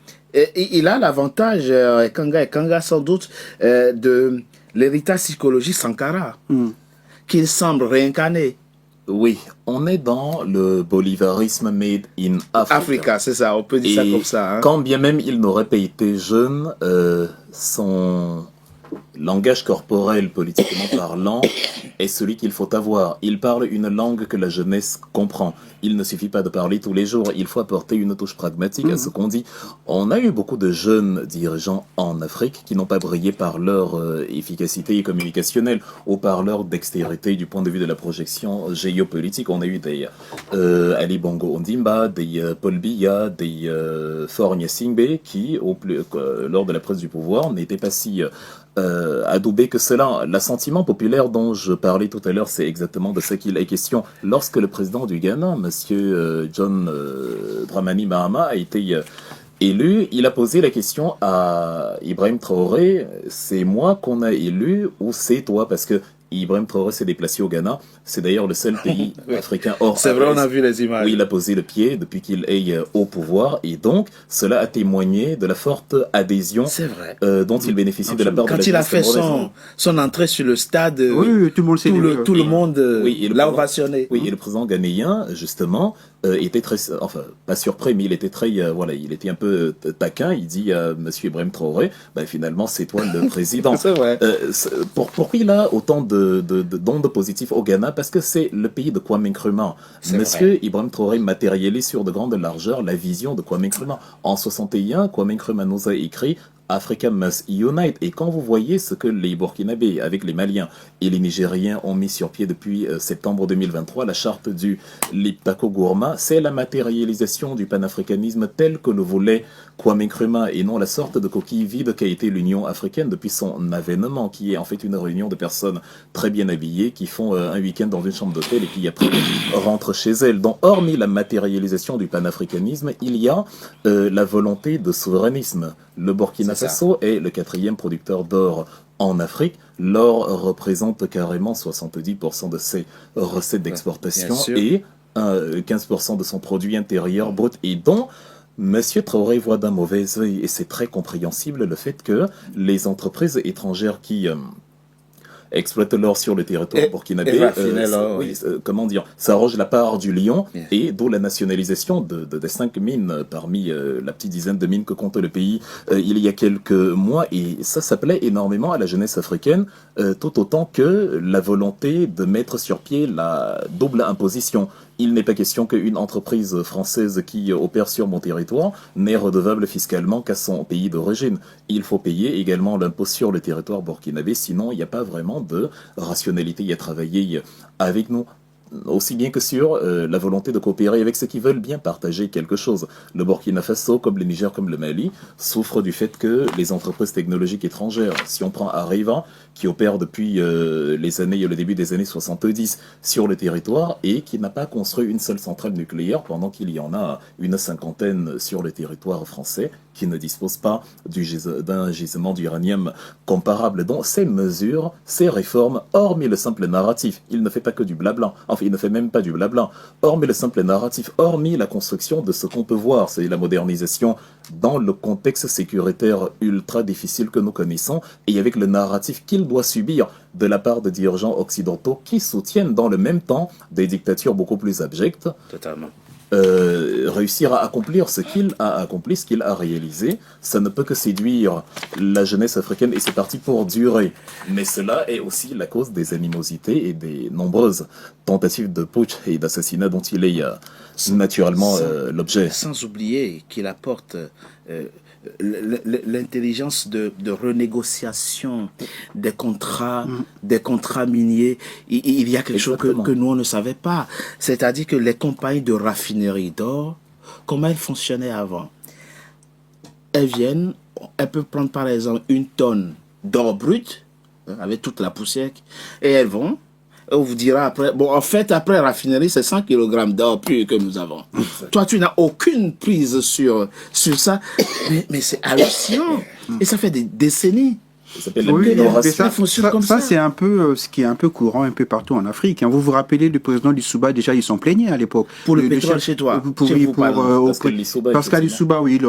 Il a l'avantage, Kanga sans doute, de l'héritage psychologique Sankara, qu'il semble réincarner. Oui, on est dans le bolivarisme made in Africa. Africa, c'est ça, on peut dire ça comme ça. Hein. Quand bien même il n'aurait pas été jeune, son langage corporel, politiquement parlant, est celui qu'il faut avoir. Il parle une langue que la jeunesse comprend. Il ne suffit pas de parler tous les jours, il faut apporter une touche pragmatique à ce qu'on dit. On a eu beaucoup de jeunes dirigeants en Afrique qui n'ont pas brillé par leur efficacité communicationnelle ou par leur dextérité du point de vue de la projection géopolitique. On a eu des Ali Bongo Ondimba, des Paul Biya, des Faure Gnassingbé qui, lors de la prise du pouvoir, n'étaient pas si adoubé que cela. L'assentiment populaire dont je parlais tout à l'heure, c'est exactement de ce qu'il est question. Lorsque le président du Ghana, monsieur John Dramani Mahama, a été élu, il a posé la question à Ibrahim Traoré, c'est moi qu'on a élu ou c'est toi? Parce que Ibrahim Traoré s'est déplacé au Ghana. C'est d'ailleurs le seul pays africain hors C'est vrai, on a vu les images. où il a posé le pied depuis qu'il est au pouvoir. Et donc, cela a témoigné de la forte adhésion dont il bénéficie de la part de la Quand il a fait son entrée sur le stade, oui, tout le monde s'est tout le monde l'a ovationné. Oui, et le président ghanéen, justement, était très, enfin, pas surpris, mais il était très, il était un peu taquin. Il dit à monsieur Ibrahim Traoré, finalement, c'est toi le président. C'est vrai. Pourquoi il a autant d'ondes positives au Ghana? Parce que c'est le pays de Kwame Nkrumah. Monsieur Ibrahim Traoré matérialise sur de grandes largeurs la vision de Kwame Nkrumah. En 61, Kwame Nkrumah nous a écrit Africa must unite. Et quand vous voyez ce que les Burkinabés, avec les Maliens et les Nigériens, ont mis sur pied depuis septembre 2023, la charte du Liptako Gourma, c'est la matérialisation du panafricanisme tel que le voulait Kwame Nkrumah et non la sorte de coquille vide qu'a été l'Union africaine depuis son avènement, qui est en fait une réunion de personnes très bien habillées qui font un week-end dans une chambre d'hôtel et qui après rentrent chez elles. Donc, hormis la matérialisation du panafricanisme, il y a la volonté de souverainisme. Le Burkina Faso est le 4e producteur d'or en Afrique. L'or représente carrément 70% de ses recettes d'exportation et 15% de son produit intérieur brut. Et dont Monsieur Traoré voit d'un mauvais œil, et c'est très compréhensible, le fait que les entreprises étrangères qui exploitent l'or sur le territoire burkinabé, comment dire, s'arrogent la part du lion, et d'où la nationalisation des 5 mines parmi la petite dizaine de mines que compte le pays il y a quelques mois, et ça plaît énormément à la jeunesse africaine, tout autant que la volonté de mettre sur pied la double imposition, il n'est pas question qu'une entreprise française qui opère sur mon territoire n'est redevable fiscalement qu'à son pays d'origine. Il faut payer également l'impôt sur le territoire burkinabé, sinon il n'y a pas vraiment de rationalité à travailler avec nous. Aussi bien que sur la volonté de coopérer avec ceux qui veulent bien partager quelque chose. Le Burkina Faso, comme le Niger, comme le Mali, souffrent du fait que les entreprises technologiques étrangères, si on prend Arriva, qui opère depuis le début des années 70 sur le territoire et qui n'a pas construit une seule centrale nucléaire pendant qu'il y en a une cinquantaine sur le territoire français qui ne dispose pas d'un gisement d'uranium comparable. Donc ces mesures, ces réformes, hormis le simple narratif, il ne fait pas que du blabla, enfin il ne fait même pas du blabla, hormis le simple narratif, hormis la construction de ce qu'on peut voir, c'est la modernisation dans le contexte sécuritaire ultra difficile que nous connaissons et avec le narratif qu'il doit subir de la part de dirigeants occidentaux qui soutiennent dans le même temps des dictatures beaucoup plus abjectes. Totalement. Réussir à accomplir ce qu'il a accompli, ce qu'il a réalisé, ça ne peut que séduire la jeunesse africaine et c'est parti pour durer. Mais cela est aussi la cause des animosités et des nombreuses tentatives de putsch et d'assassinat dont il est naturellement l'objet. Sans oublier qu'il apporte l'intelligence de renégociation des contrats miniers. Il y a quelque chose que nous on ne savait pas, c'est-à-dire que les compagnies de raffinerie d'or, comment elles fonctionnaient avant? Elles peuvent prendre par exemple une tonne d'or brut avec toute la poussière et elles vont. On vous dira après, bon, en fait, après raffinerie, c'est 100 kg d'or plus que nous avons. Toi, tu n'as aucune prise sur ça, mais c'est hallucinant. Et ça fait des décennies. Ça s'appelle ça c'est un peu ce qui est un peu courant un peu partout en Afrique. Vous vous rappelez du président Lissouba, déjà ils s'en plaignaient à l'époque. Pour le pétrole chez toi. Pascal Lissouba, oui,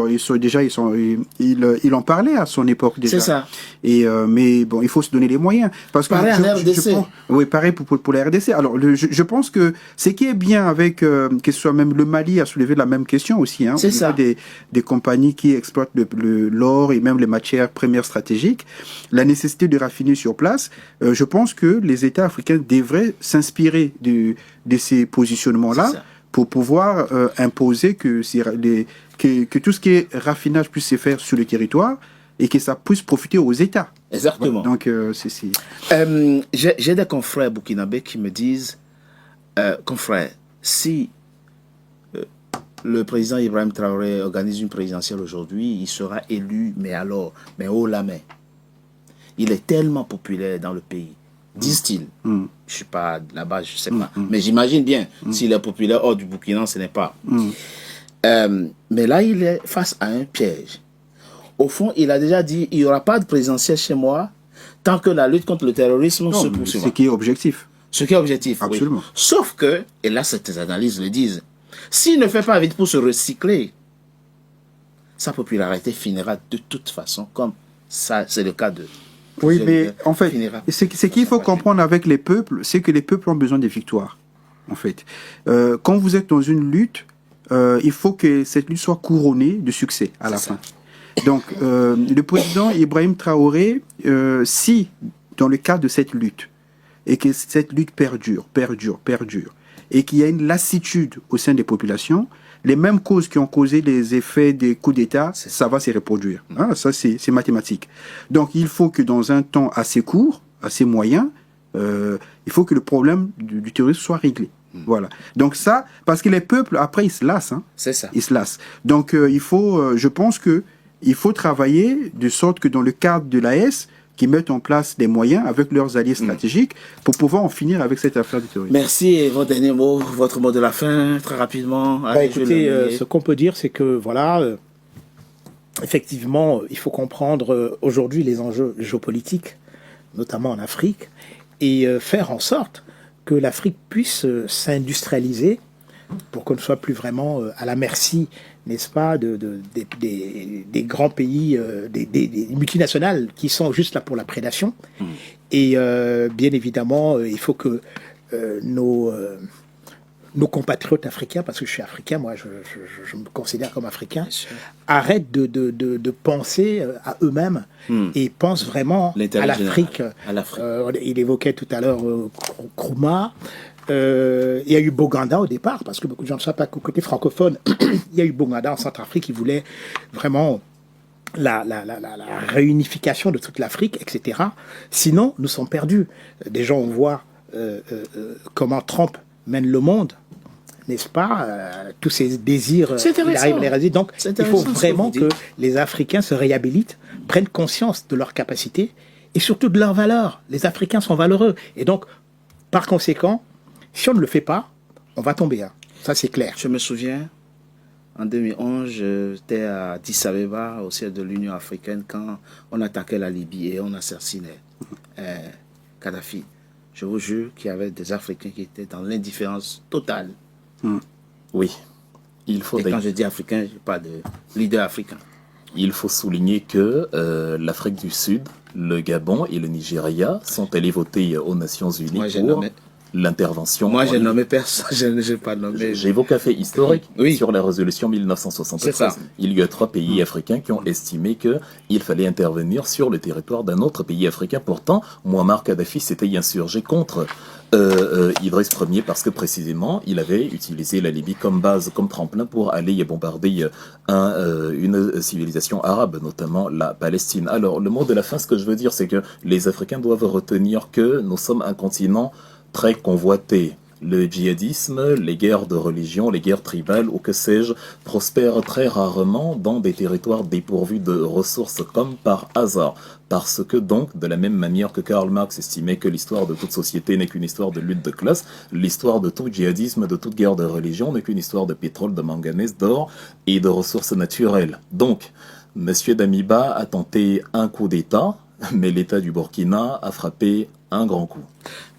il en parlait à son époque déjà. C'est ça. Et mais bon, il faut se donner les moyens. Parce pareil à la RDC. Oui, pareil pour la RDC. Alors, je pense que ce qui est bien avec, que ce soit même le Mali a soulevé la même question aussi. C'est ça. Des compagnies qui exploitent l'or et même les matières premières stratégiques. La nécessité de raffiner sur place, je pense que les États africains devraient s'inspirer de ces positionnements-là pour pouvoir imposer que tout ce qui est raffinage puisse se faire sur le territoire et que ça puisse profiter aux États. Exactement. Donc, j'ai des confrères burkinabés qui me disent, confrères, si le président Ibrahim Traoré organise une présidentielle aujourd'hui, il sera élu, mais haut la main. Il est tellement populaire dans le pays, disent-ils. Je ne suis pas là-bas, je ne sais pas. Mais j'imagine bien, s'il est populaire hors du Burkina, ce n'est pas. Mais là, il est face à un piège. Au fond, il a déjà dit, il n'y aura pas de présidentielle chez moi tant que la lutte contre le terrorisme se poursuivra. Ce qui est objectif. Ce qui est objectif, absolument. Oui. Sauf que, et là, ces analyses le disent, s'il ne fait pas vite pour se recycler, sa popularité finira de toute façon, comme ça, c'est le cas de... Oui, mais en fait, ce qu'il faut comprendre avec les peuples, c'est que les peuples ont besoin de victoires, en fait. Quand vous êtes dans une lutte, il faut que cette lutte soit couronnée de succès à la fin. Donc, le président Ibrahim Traoré, si, dans le cadre de cette lutte, et que cette lutte perdure, et qu'il y a une lassitude au sein des populations, les mêmes causes qui ont causé les effets des coups d'État, ça va se reproduire. Ça, c'est mathématique. Donc, il faut que dans un temps assez court, assez moyen, il faut que le problème du terrorisme soit réglé. Voilà. Donc ça, parce que les peuples, après, ils se lassent. C'est ça. Ils se lassent. Donc, je pense que il faut travailler de sorte que dans le cadre de l'AES, qui mettent en place des moyens avec leurs alliés stratégiques pour pouvoir en finir avec cette affaire du terrorisme. Merci. Et votre dernier mot, votre mot de la fin, très rapidement. Écoutez, ce qu'on peut dire, c'est que voilà, effectivement, il faut comprendre aujourd'hui les enjeux géopolitiques, notamment en Afrique, et faire en sorte que l'Afrique puisse s'industrialiser pour qu'on ne soit plus vraiment à la merci, n'est-ce pas, des grands pays, des multinationales qui sont juste là pour la prédation. Et bien évidemment, il faut que nos compatriotes africains, parce que je suis africain, moi je me considère comme africain, arrêtent de penser à eux-mêmes et pensent vraiment à l'Afrique. Il évoquait tout à l'heure Nkrumah. Il y a eu Boganda au départ, parce que beaucoup de gens ne savent pas qu'au côté francophone, il y a eu Boganda en Centrafrique qui voulait vraiment la réunification de toute l'Afrique, etc. Sinon, nous sommes perdus. Des gens, on voit comment Trump mène le monde, n'est-ce pas, tous ces désirs, il arrive à les réaliser. Donc, il faut vraiment que les Africains se réhabilitent, prennent conscience de leurs capacités et surtout de leurs valeurs. Les Africains sont valeureux. Et donc, par conséquent, si on ne le fait pas, on va tomber. Hein. Ça, c'est clair. Je me souviens, en 2011, j'étais à Addis Abeba, au siège de l'Union africaine, quand on attaquait la Libye et on assassinait Kadhafi. Je vous jure qu'il y avait des Africains qui étaient dans l'indifférence totale. Oui, il faut. Et quand je dis africain, je parle de leader africain. Il faut souligner que l'Afrique du Sud, le Gabon et le Nigeria sont allés voter aux Nations Unies pour l'intervention. Moi, j'ai nommé personne, je n'ai pas nommé. J'évoque un fait historique sur la résolution 1973. Il y a 3 pays africains qui ont estimé qu'il fallait intervenir sur le territoire d'un autre pays africain. Pourtant, Muammar Kadhafi s'était insurgé contre Idriss Ier parce que précisément, il avait utilisé la Libye comme base, comme tremplin pour aller bombarder une civilisation arabe, notamment la Palestine. Alors, le mot de la fin, ce que je veux dire, c'est que les Africains doivent retenir que nous sommes un continent très convoité. Le djihadisme, les guerres de religion, les guerres tribales ou que sais-je, prospèrent très rarement dans des territoires dépourvus de ressources comme par hasard. Parce que donc, de la même manière que Karl Marx estimait que l'histoire de toute société n'est qu'une histoire de lutte de classe, l'histoire de tout djihadisme, de toute guerre de religion n'est qu'une histoire de pétrole, de manganèse, d'or et de ressources naturelles. Donc, Monsieur Damiba a tenté un coup d'État, mais l'État du Burkina a frappé un grand coup.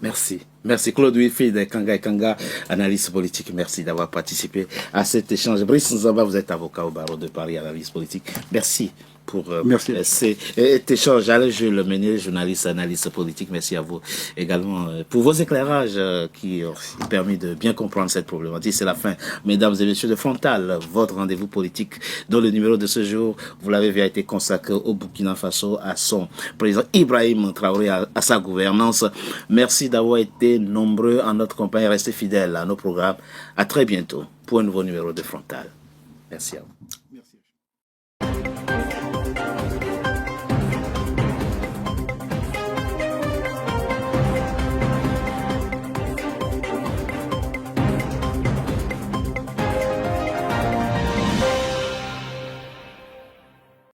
Merci. Merci Claude Wilfried Kanga, analyste politique. Merci d'avoir participé à cet échange. Brice Nzaba, vous êtes avocat au barreau de Paris, analyste politique. Merci pour cet échange. Alain Jules Meunier, journaliste, analyste politique. Merci à vous également pour vos éclairages qui ont permis de bien comprendre cette problématique. C'est la fin, mesdames et messieurs, de Frontal, votre rendez-vous politique dont le numéro de ce jour, vous l'avez vu, a été consacré au Burkina Faso, à son président Ibrahim Traoré, à sa gouvernance. Merci d'avoir été nombreux en notre compagnie. Restez fidèles à nos programmes. À très bientôt pour un nouveau numéro de Frontal. Merci à vous. Merci.